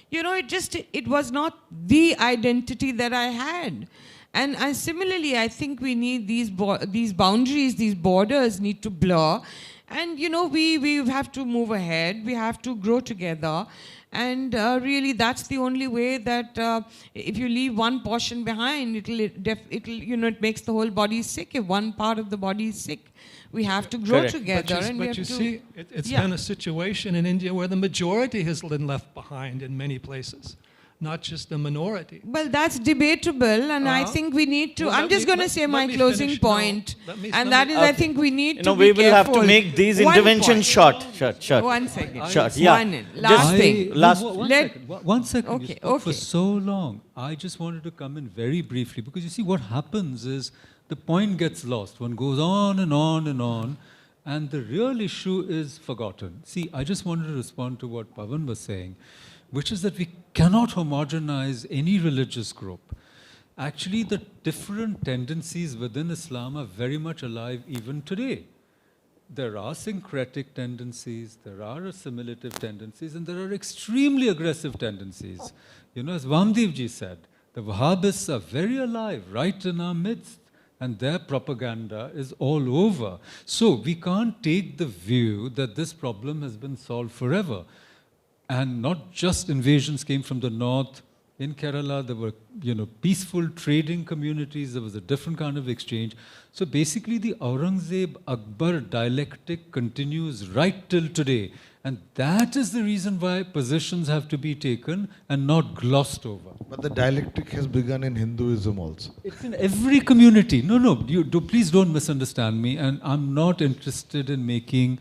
It was not the identity that I had. And similarly, I think we need these boundaries, these borders need to blur. And, we have to move ahead. We have to grow together. And really, that's the only way that if you leave one portion behind, it makes the whole body sick. If one part of the body is sick, we have to grow Correct. together. But you see, it's been a situation in India where the majority has been left behind in many places, not just the minority. Well, that's debatable, and I think we need to. Well, I'm just going to say my closing finish. point, No, and that is, I think we need to be we will careful. have to make these One interventions point. short. 1 second. Short, yeah. Last thing. Last- One Let- second. One second. Okay, You spoke for okay. so long. I just wanted to come in very briefly because you see what happens is the point gets lost. One goes on and on and on, and the real issue is forgotten. See, I just wanted to respond to what Pavan was saying, which is that we cannot homogenize any religious group. Actually, the different tendencies within Islam are very much alive even today. There are syncretic tendencies, there are assimilative tendencies, and there are extremely aggressive tendencies. As Vamdevji said, the Wahhabists are very alive, right in our midst, and their propaganda is all over. So we can't take the view that this problem has been solved forever. And not just invasions came from the north. In Kerala, there were, peaceful trading communities. There was a different kind of exchange. So basically, the Aurangzeb-Akbar dialectic continues right till today. And that is the reason why positions have to be taken and not glossed over. But the dialectic has begun in Hinduism also. It's in every community. No, please don't misunderstand me. And I'm not interested in making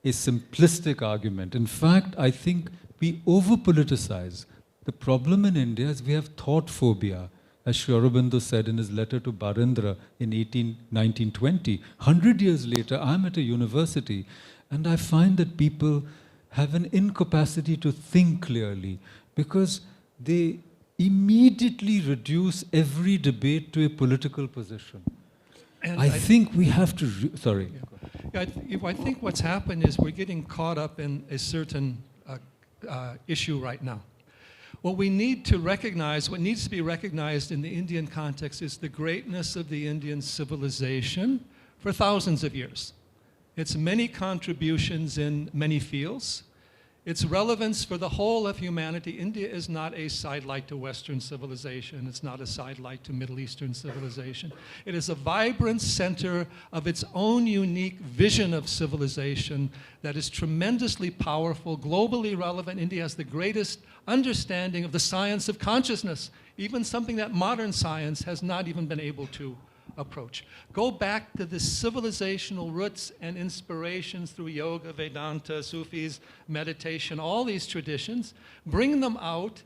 a simplistic argument. In fact, I think we over-politicize. The problem in India is we have thought phobia, as Sri Aurobindo said in his letter to Barendra in 1920. 100 years later, I'm at a university, and I find that people have an incapacity to think clearly because they immediately reduce every debate to a political position. And I think we have to... Sorry. Yeah, I think what's happened is we're getting caught up in a certain issue right now. What we need to recognize, what needs to be recognized in the Indian context is the greatness of the Indian civilization for thousands of years. Its many contributions in many fields, its relevance for the whole of humanity. India is not a sidelight to Western civilization. It's not a sidelight to Middle Eastern civilization. It is a vibrant center of its own unique vision of civilization that is tremendously powerful, globally relevant. India has the greatest understanding of the science of consciousness, even something that modern science has not even been able to approach. Go back to the civilizational roots and inspirations through yoga, Vedanta, Sufis, meditation, all these traditions, bring them out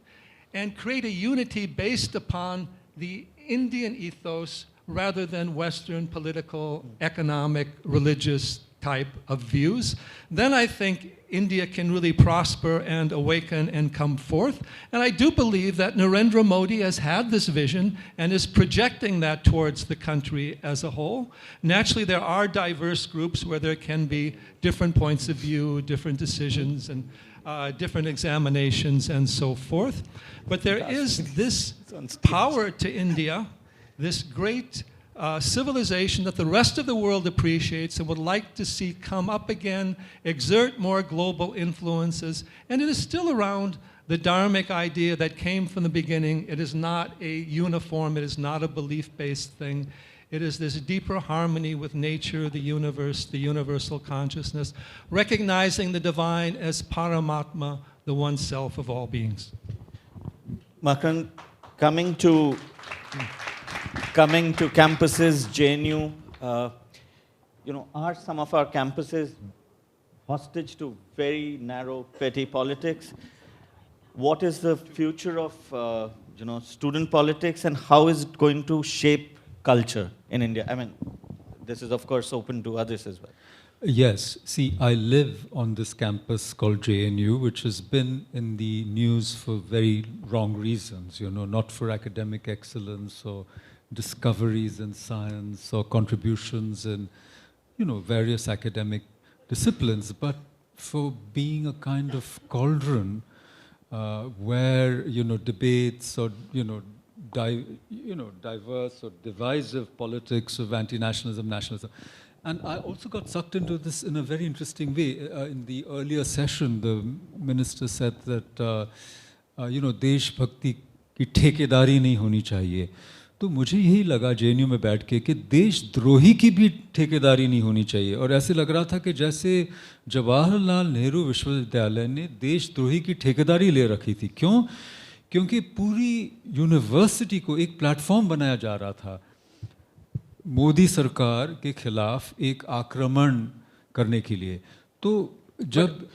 and create a unity based upon the Indian ethos rather than Western political, economic, religious type of views. Then I think India can really prosper and awaken and come forth. And I do believe that Narendra Modi has had this vision and is projecting that towards the country as a whole. Naturally, there are diverse groups where there can be different points of view, different decisions, and different examinations and so forth. But there is this power to India, this great civilization that the rest of the world appreciates and would like to see come up again, exert more global influences. And it is still around the dharmic idea that came from the beginning. It is not a uniform, it is not a belief-based thing. It is this deeper harmony with nature, the universe, the universal consciousness, recognizing the divine as Paramatma, the one self of all beings. Makarand, coming to campuses, JNU, are some of our campuses hostage to very narrow, petty politics? What is the future of, student politics, and how is it going to shape culture in India? I mean, this is of course open to others as well. Yes. See, I live on this campus called JNU, which has been in the news for very wrong reasons, not for academic excellence or discoveries in science or contributions in, various academic disciplines, but for being a kind of cauldron where, debates or, diverse or divisive politics of anti-nationalism, nationalism. And I also got sucked into this in a very interesting way. In the earlier session, the minister said that, देश भक्ति की ठेकेदारी नहीं होनी चाहिए. तो मुझे यही लगा जेएनयू में बैठ के कि देशद्रोही की भी ठेकेदारी नहीं होनी चाहिए. और ऐसे लग रहा था कि जैसे जवाहरलाल नेहरू विश्वविद्यालय ने देशद्रोही की ठेकेदारी ले रखी थी. क्यों? क्योंकि पूरी यूनिवर्सिटी को एक प्लेटफॉर्म बनाया जा रहा था मोदी सरकार के खिलाफ एक आक्रमण करने के लिए. तो जब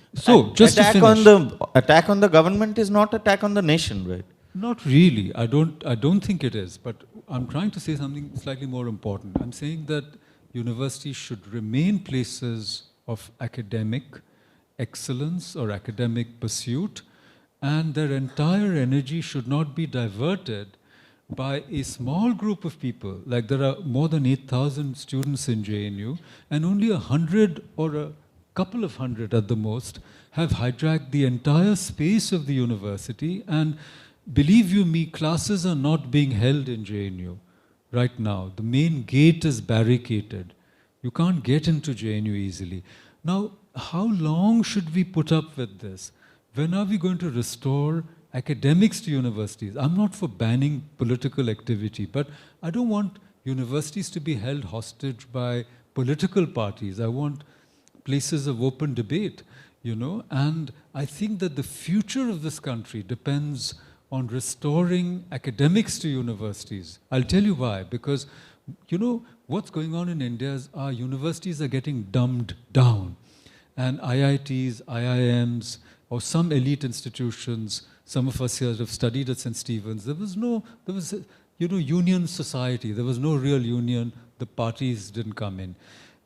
just to finish, attack on the government is not attack on the nation, right? Not really. I don't think it is. But I'm trying to say something slightly more important. I'm saying that universities should remain places of academic excellence or academic pursuit, and their entire energy should not be diverted by a small group of people. Like there are more than 8,000 students in JNU, and only 100 or a couple of hundred at the most have hijacked the entire space of the university. And believe you me, classes are not being held in JNU right now. The main gate is barricaded. You can't get into JNU easily. Now, how long should we put up with this? When are we going to restore academics to universities? I'm not for banning political activity, but I don't want universities to be held hostage by political parties. I want places of open debate, and I think that the future of this country depends on restoring academics to universities. I'll tell you why. Because, what's going on in India is our universities are getting dumbed down. And IITs, IIMs, or some elite institutions, some of us here have studied at St. Stephen's, there was union society. There was no real union. The parties didn't come in.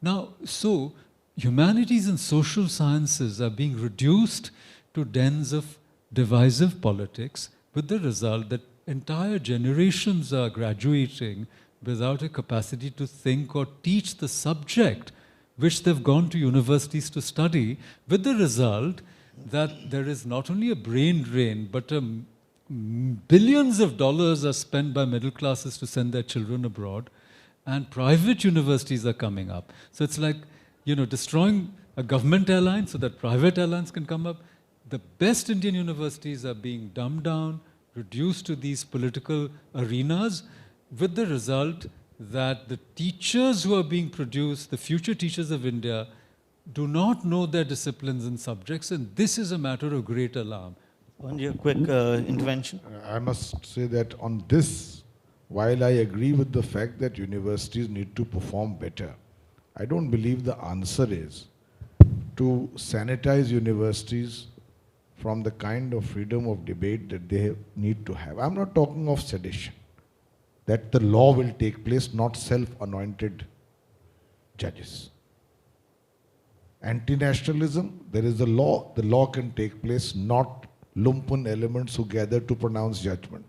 Now, so humanities and social sciences are being reduced to dens of divisive politics, with the result that entire generations are graduating without a capacity to think or teach the subject which they've gone to universities to study, with the result that there is not only a brain drain, but billions of dollars are spent by middle classes to send their children abroad, and private universities are coming up. So it's like, destroying a government airline so that private airlines can come up. The best Indian universities are being dumbed down, reduced to these political arenas, with the result that the teachers who are being produced, the future teachers of India, do not know their disciplines and subjects, and this is a matter of great alarm. Only a quick intervention. I must say that on this, while I agree with the fact that universities need to perform better, I don't believe the answer is to sanitize universities from the kind of freedom of debate that they need to have. I'm not talking of sedition, that the law will take place, not self-anointed judges. Anti-nationalism, there is a the law can take place, not lumpen elements who gather to pronounce judgment.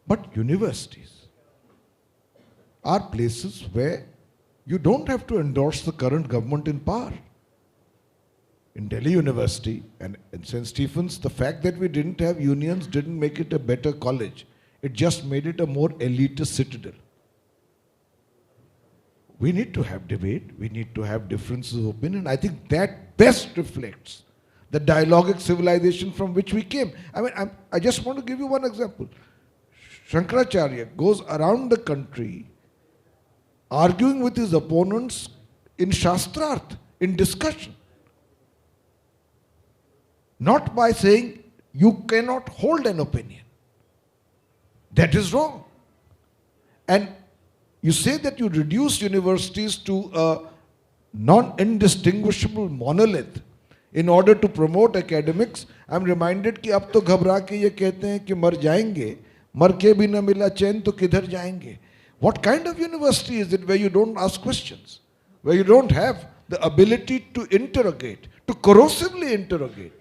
But universities are places where you don't have to endorse the current government in power. In Delhi University and in St. Stephen's, the fact that we didn't have unions didn't make it a better college. It just made it a more elitist citadel. We need to have debate. We need to have differences of opinion. I think that best reflects the dialogic civilization from which we came. I just want to give you one example. Shankaracharya goes around the country arguing with his opponents in Shastrarth, in discussion. Not by saying you cannot hold an opinion. That is wrong. And you say that you reduce universities to a non-indistinguishable monolith in order to promote academics. I'm reminded कि अब तो घबरा के ये कहते हैं कि मर जाएंगे, मर के भी न मिला चैन तो किधर जाएंगे. What kind of university is it where you don't ask questions? Where you don't have the ability to interrogate, to corrosively interrogate?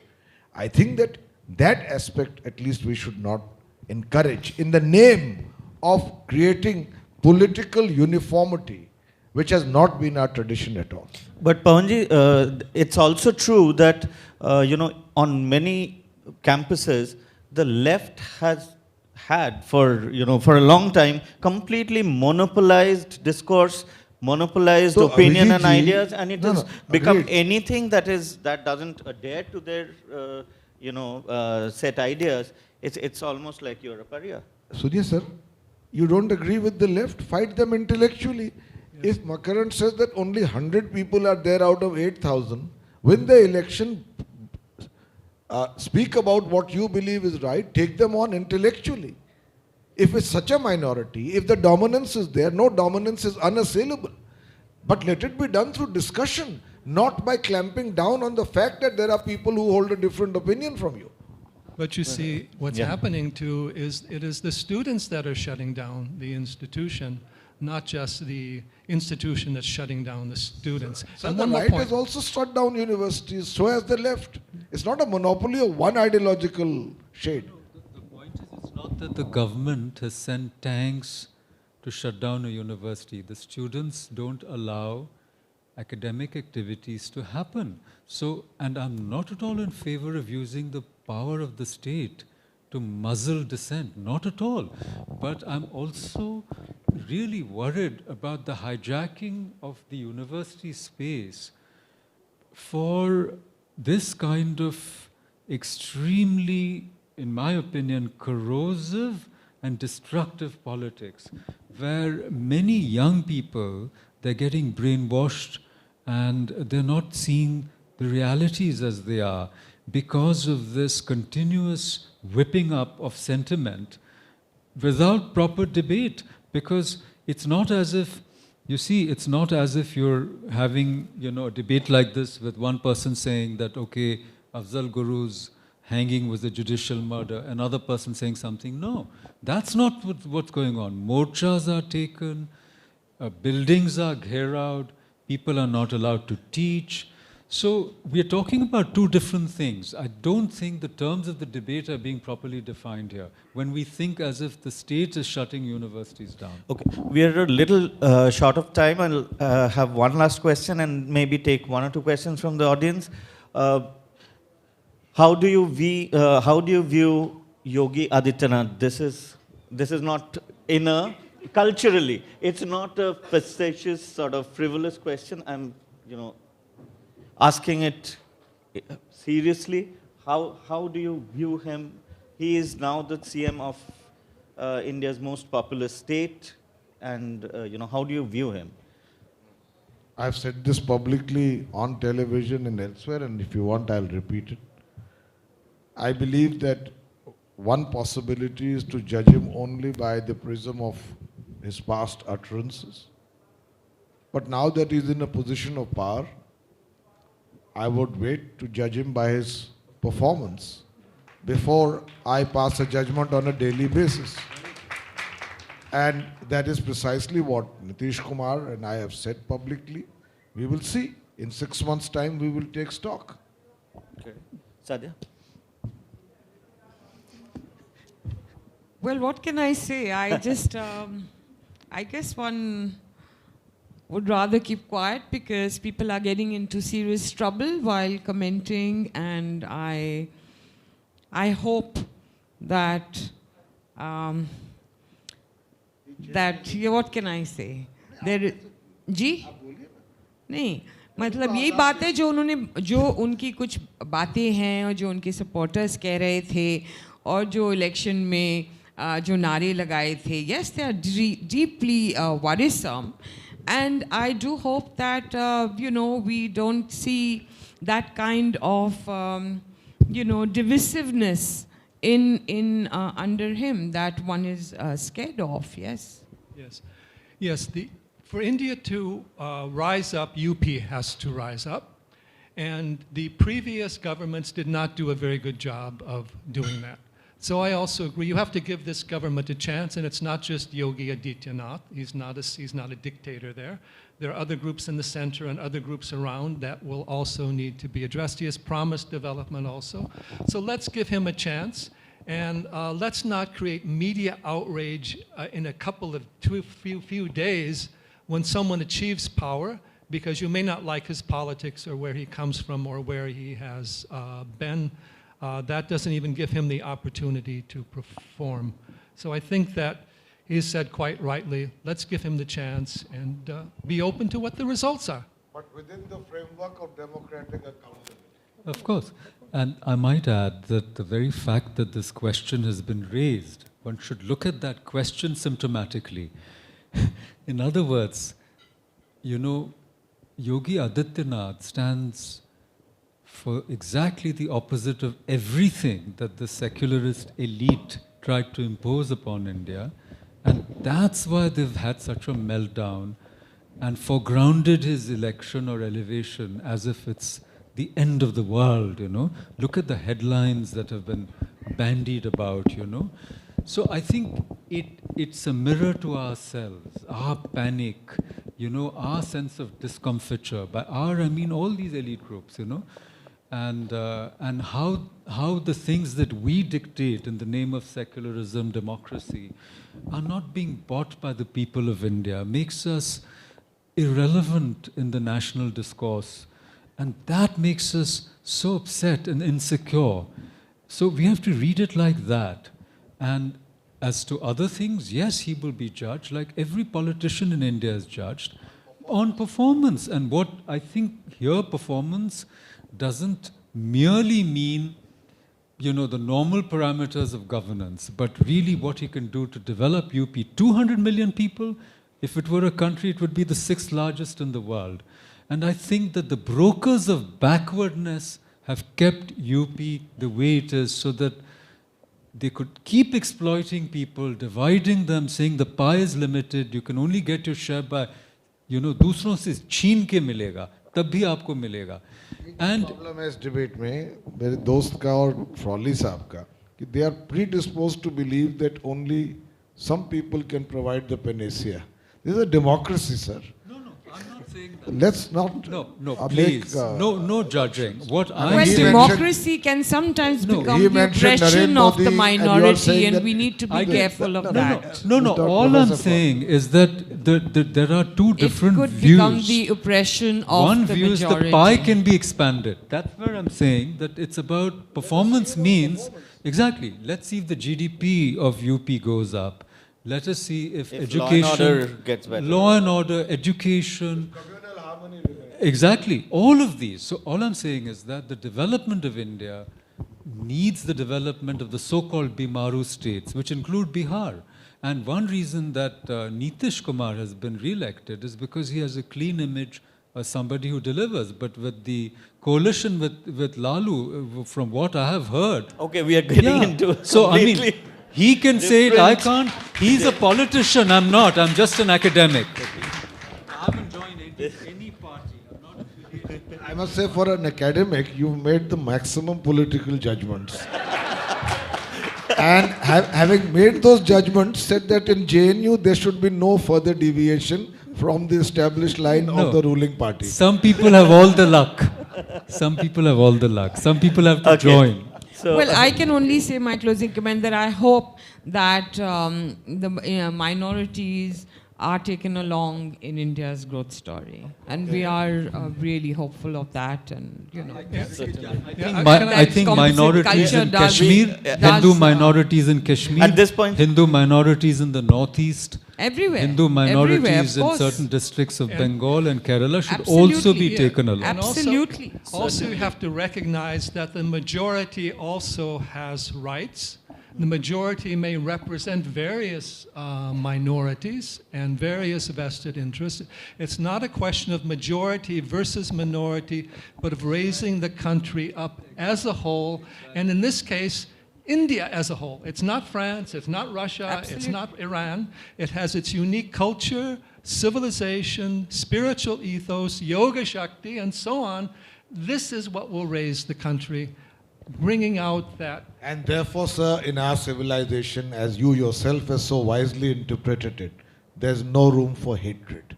I think that that aspect at least we should not encourage in the name of creating political uniformity, which has not been our tradition at all. But Pavanji, it's also true that, on many campuses, the left has had for a long time completely monopolized discourse, monopolized So, opinion and Abhijit ji- ideas, and it No, has no, become agreed. anything that doesn't adhere to their set ideas. It's almost like you're a pariah. Surya sir, you don't agree with the left? Fight them intellectually. If Makarand says that only 100 people are there out of 8,000, win the election, speak about what you believe is right, take them on intellectually. If it's such a minority, if the dominance is there, no dominance is unassailable. But let it be done through discussion, not by clamping down on the fact that there are people who hold a different opinion from you. But you see, what's Yeah. happening too is it is the students that are shutting down the institution, not just the institution that's shutting down the students. So And the one more right point. has also shut down universities, so has the left. It's not a monopoly of one ideological shade. The point is, it's not that the government has sent tanks to shut down a university. The students don't allow academic activities to happen. So, and I'm not at all in favor of using the power of the state to muzzle dissent, not at all. But I'm also really worried about the hijacking of the university space for this kind of extremely, in my opinion, corrosive and destructive politics, where many young people, they're getting brainwashed and they're not seeing the realities as they are because of this continuous whipping up of sentiment without proper debate. Because it's not as if, you see, it's not as if you're having, a debate like this with one person saying that, okay, Afzal Guru's hanging was a judicial murder, another person saying something. No, that's not what's going on. Morchas are taken, buildings are gherawed, people are not allowed to teach. So we're talking about two different things. I don't think the terms of the debate are being properly defined here when we think as if the state is shutting universities down. Okay, we are a little short of time. I'll have one last question and maybe take one or two questions from the audience. How do you view Yogi Adityanath? This is not culturally. It's not a facetious sort of frivolous question. I'm asking it seriously. How do you view him? He is now the CM of India's most populous state, and how do you view him? I've said this publicly on television and elsewhere, and if you want, I'll repeat it. I believe that one possibility is to judge him only by the prism of his past utterances. But now that he's in a position of power, I would wait to judge him by his performance before I pass a judgment on a daily basis. And that is precisely what Nitish Kumar and I have said publicly. We will see. In 6 months' time, we will take stock. Okay. Sadia? Well, what can I say? I just, I guess one would rather keep quiet because people are getting into serious trouble while commenting, and I hope that, what can I say? जी? नहीं, मतलब यही बात है जो उनकी कुछ बातें हैं और जो उनके सपोर्टर्स कह रहे थे और जो इलेक्शन में जो नारे लगाए थे, yes, they are deeply worrisome, and I do hope that we don't see that kind of divisiveness in under him that one is scared of. Yes. Yes. For India to rise up, UP has to rise up, and the previous governments did not do a very good job of doing that. So I also agree, you have to give this government a chance, and it's not just Yogi Adityanath. He's not a dictator there. There are other groups in the center and other groups around that will also need to be addressed. He has promised development also. So let's give him a chance, and let's not create media outrage in a couple of few days when someone achieves power, because you may not like his politics or where he comes from or where he has been. That doesn't even give him the opportunity to perform. So I think that he said quite rightly, let's give him the chance and be open to what the results are. But within the framework of democratic accountability. Of course. And I might add that the very fact that this question has been raised, one should look at that question symptomatically. In other words, you know, Yogi Adityanath stands for exactly the opposite of everything that the secularist elite tried to impose upon India. And that's why they've had such a meltdown and foregrounded his election or elevation as if it's the end of the world, you know. Look at the headlines that have been bandied about, you know. So I think it's a mirror to ourselves, our panic, you know, our sense of discomfiture. By our, I mean all these elite groups, you know, and how the things that we dictate in the name of secularism, democracy, are not being bought by the people of India, makes us irrelevant in the national discourse. And that makes us so upset and insecure. So we have to read it like that. And as to other things, yes, he will be judged, like every politician in India is judged, on performance. And what I think here, performance doesn't merely mean, you know, the normal parameters of governance, but really what he can do to develop UP. 200 million people, if it were a country, it would be the 6th largest in the world. And I think that the brokers of backwardness have kept UP the way it is so that they could keep exploiting people, dividing them, saying the pie is limited, you can only get your share by, you know, दूसरों से छीन के मिलेगा, तब भी आपको मिलेगा. And problem है इस debate में मेरे दोस्त का और Frawley साहब का कि they are predisposed to believe that only some people can provide the panacea. This is a democracy, sir. I'm not saying that. Let's not. No, please. No judging. What I'm Well, saying. democracy can sometimes become he the mentioned oppression Narendra of the Modi, and you are minority, saying and that- we need to be I get- careful of that. No. Without All I'm Professor saying is that there are two different It could views. become the oppression of One the view is majority. the pie can be expanded. That's where I'm saying that it's about performance means, exactly, let's see if the GDP of UP goes up. Let us see if education, law and order gets better. law and order, education, exactly, all of these. So all I'm saying is that the development of India needs the development of the so-called Bimaru states, which include Bihar. And one reason that Nitish Kumar has been re-elected is because he has a clean image as somebody who delivers. But with the coalition with Lalu, from what I have heard... Okay, we are getting into So, I mean, completely he can say it, I different- can't. He's a politician, I'm not. I'm just an academic. I haven't joined any party. I'm not affiliated. I must say, for an academic, you've made the maximum political judgments. And having made those judgments, said that in JNU there should be no further deviation from the established line No. of the ruling party. Some people have all the luck. Some people have all the luck. Some people have to Okay. join. So, Well, I can only say my closing comment that I hope that the minorities are taken along in India's growth story, and we are really hopeful of that. And you know, I think minorities culture in does- Kashmir, does, Hindu minorities in Kashmir, At this point- Hindu minorities in the northeast, everywhere, Hindu everywhere, minorities of in course. certain districts of Bengal and Kerala should Absolutely, also be yeah. taken along. And also- Absolutely. Also, you have to recognize that the majority also has rights. The majority may represent various minorities and various vested interests. It's not a question of majority versus minority, but of raising the country up as a whole, and in this case, India as a whole. It's not France, it's not Russia, it's not Iran. It has its unique culture, civilization, spiritual ethos, yoga shakti, and so on. This is what will raise the country bringing out that. And therefore, sir, in our civilization, as you yourself have so wisely interpreted it, there's no room for hatred.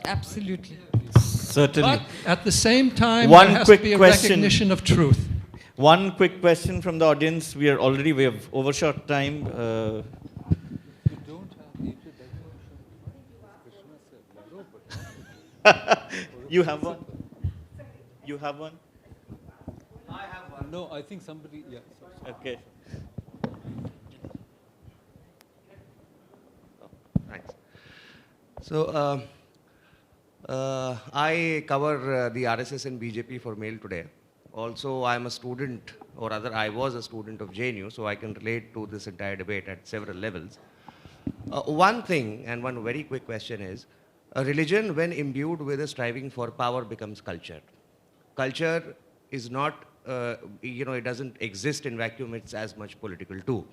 Absolutely. Certainly. But at the same time, One there has quick to be a question. recognition of truth. One quick question from the audience. We have overshot time. You have one? You have one? I have one. No, I think somebody, yeah. Sorry. Okay. Thanks. So, I cover the RSS and BJP for Mail today. Also, I'm a student, or rather, I was a student of JNU, so I can relate to this entire debate at several levels. One thing, and one very quick question is, a religion, when imbued with a striving for power, becomes culture. Culture is not, it doesn't exist in vacuum, it's as much political too.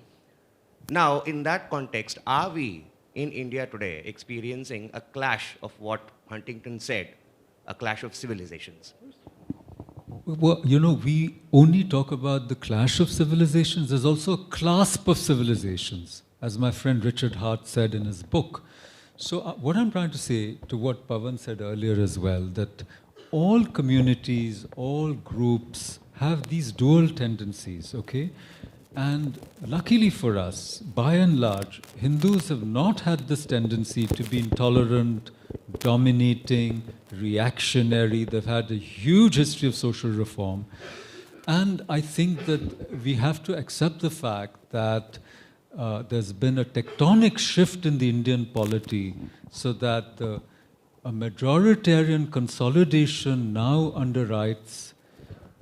Now, in that context, are we in India today experiencing a clash of what Huntington said, a clash of civilizations? Well, we only talk about the clash of civilizations. There's also a clasp of civilizations, as my friend Richard Hart said in his book. So what I'm trying to say, to what Pavan said earlier as well, that all communities, all groups have these dual tendencies, okay? And luckily for us, by and large, Hindus have not had this tendency to be intolerant, dominating, reactionary. They've had a huge history of social reform. And I think that we have to accept the fact that there's been a tectonic shift in the Indian polity so that a majoritarian consolidation now underwrites,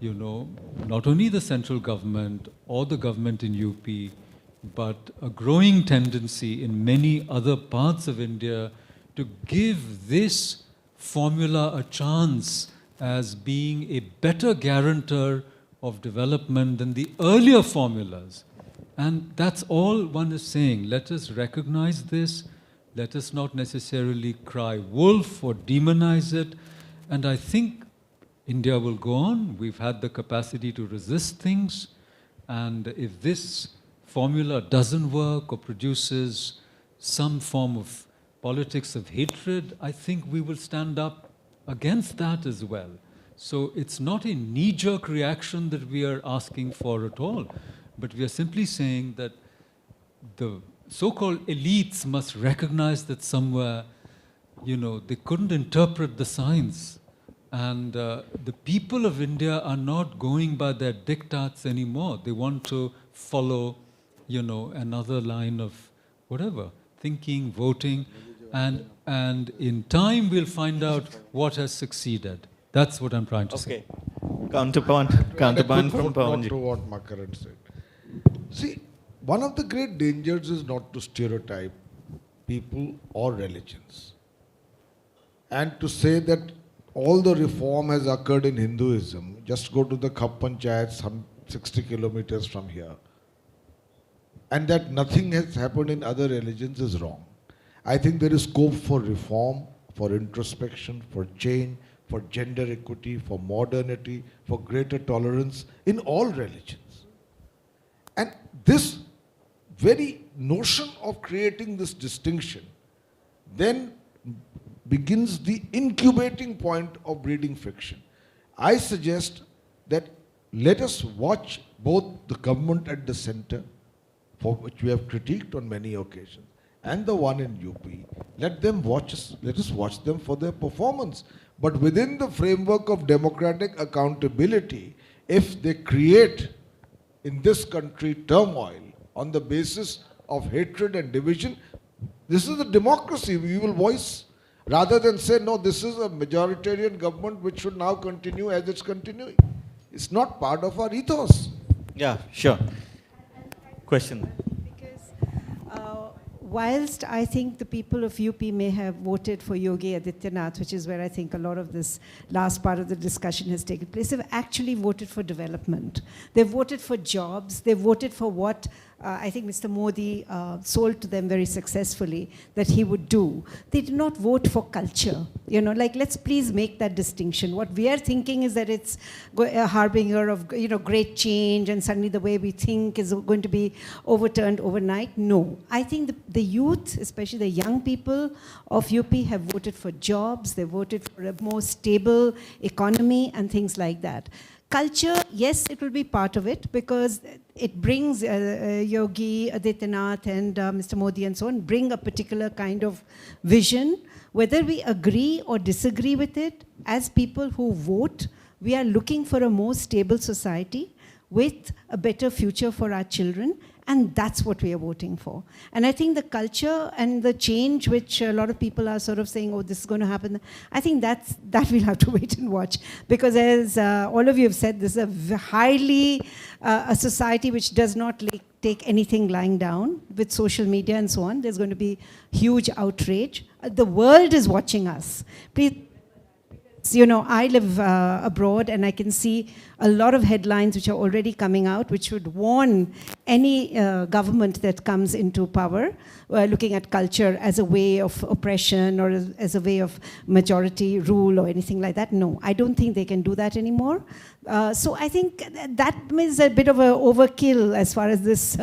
not only the central government or the government in UP, but a growing tendency in many other parts of India to give this formula a chance as being a better guarantor of development than the earlier formulas. And that's all one is saying. Let us recognize this. Let us not necessarily cry wolf or demonize it. And I think India will go on. We've had the capacity to resist things. And if this formula doesn't work or produces some form of politics of hatred, I think we will stand up against that as well. So it's not a knee-jerk reaction that we are asking for at all. But we are simply saying that the so-called elites must recognize that somewhere, they couldn't interpret the signs. And the people of India are not going by their diktats anymore. They want to follow, another line of whatever, thinking, voting. And in time, we'll find out what has succeeded. That's what I'm trying to say. Okay. Counterpoint from Pavan. To what Makarand said. See, one of the great dangers is not to stereotype people or religions. And to say that all the reform has occurred in Hinduism, just go to the Khap Panchayat some 60 kilometers from here. And that nothing has happened in other religions is wrong. I think there is scope for reform, for introspection, for change, for gender equity, for modernity, for greater tolerance in all religions. And this very notion of creating this distinction then begins the incubating point of breeding friction. I suggest that let us watch both the government at the center, for which we have critiqued on many occasions, and the one in UP. Let us watch them for their performance. But within the framework of democratic accountability, if they create in this country turmoil on the basis of hatred and division, this is a democracy. We will voice, rather than say, no, this is a majoritarian government which should now continue as it's continuing. It's not part of our ethos. Yeah, sure. Question. Because whilst I think the people of UP may have voted for Yogi Adityanath, which is where I think a lot of this last part of the discussion has taken place, they've actually voted for development. They've voted for jobs. They've voted for what I think Mr. Modi sold to them very successfully that he would do. They did not vote for culture. You know, like, let's please make that distinction. What we are thinking is that it's a harbinger of, you know, great change, and suddenly the way we think is going to be overturned overnight. No. I think the youth, especially the young people of UP, have voted for jobs. They voted for a more stable economy and things like that. Culture, yes, it will be part of it, because it brings Yogi Adityanath and Mr. Modi and so on, bring a particular kind of vision. Whether we agree or disagree with it, as people who vote, we are looking for a more stable society with a better future for our children, and that's what we are voting for. And I think the culture and the change, which a lot of people are sort of saying, oh, this is going to happen, I think that we'll have to wait and watch. Because as all of you have said, this is a highly, a society which does not take anything lying down with social media and so on. There's going to be huge outrage. The world is watching us. Please, you know, I live abroad, and I can see a lot of headlines which are already coming out, which would warn any government that comes into power, looking at culture as a way of oppression or as a way of majority rule or anything like that. No, I don't think they can do that anymore. So I think that is a bit of an overkill as far as this,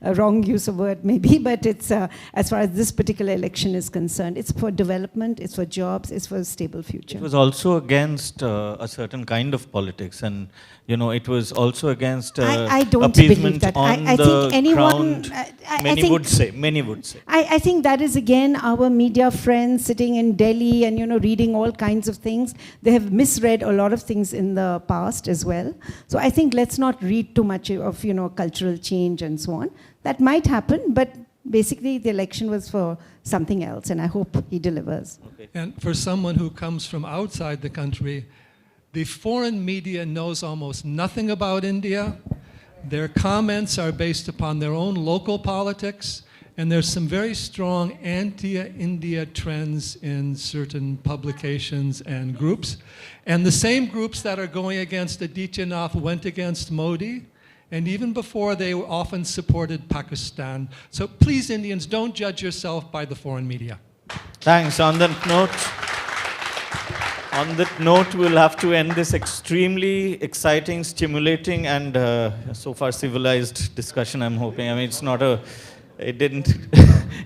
wrong use of word maybe, but it's as far as this particular election is concerned. It's for development, it's for jobs, it's for a stable future. It was also against a certain kind of politics, and you know, it was also against I don't appeasement believe that. on I the think anyone, ground. many would say. Many would say. I think that is again our media friends sitting in Delhi and, you know, reading all kinds of things. They have misread a lot of things in the past as well. So I think let's not read too much of, you know, cultural change and so on. That might happen, but basically the election was for something else, and I hope he delivers. Okay. And for someone who comes from outside the country, the foreign media knows almost nothing about India. Their comments are based upon their own local politics, and there's some very strong anti-India trends in certain publications and groups. And the same groups that are going against Adityanath went against Modi, and even before they often supported Pakistan. So please, Indians, don't judge yourself by the foreign media. Thanks. On that note, we'll have to end this extremely exciting, stimulating, and so far civilized discussion, I'm hoping. I mean, it didn't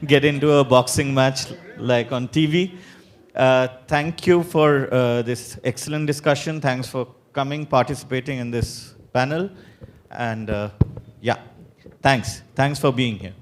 get into a boxing match like on TV. Thank you for this excellent discussion. Thanks for coming, participating in this panel. And yeah, thanks. Thanks for being here.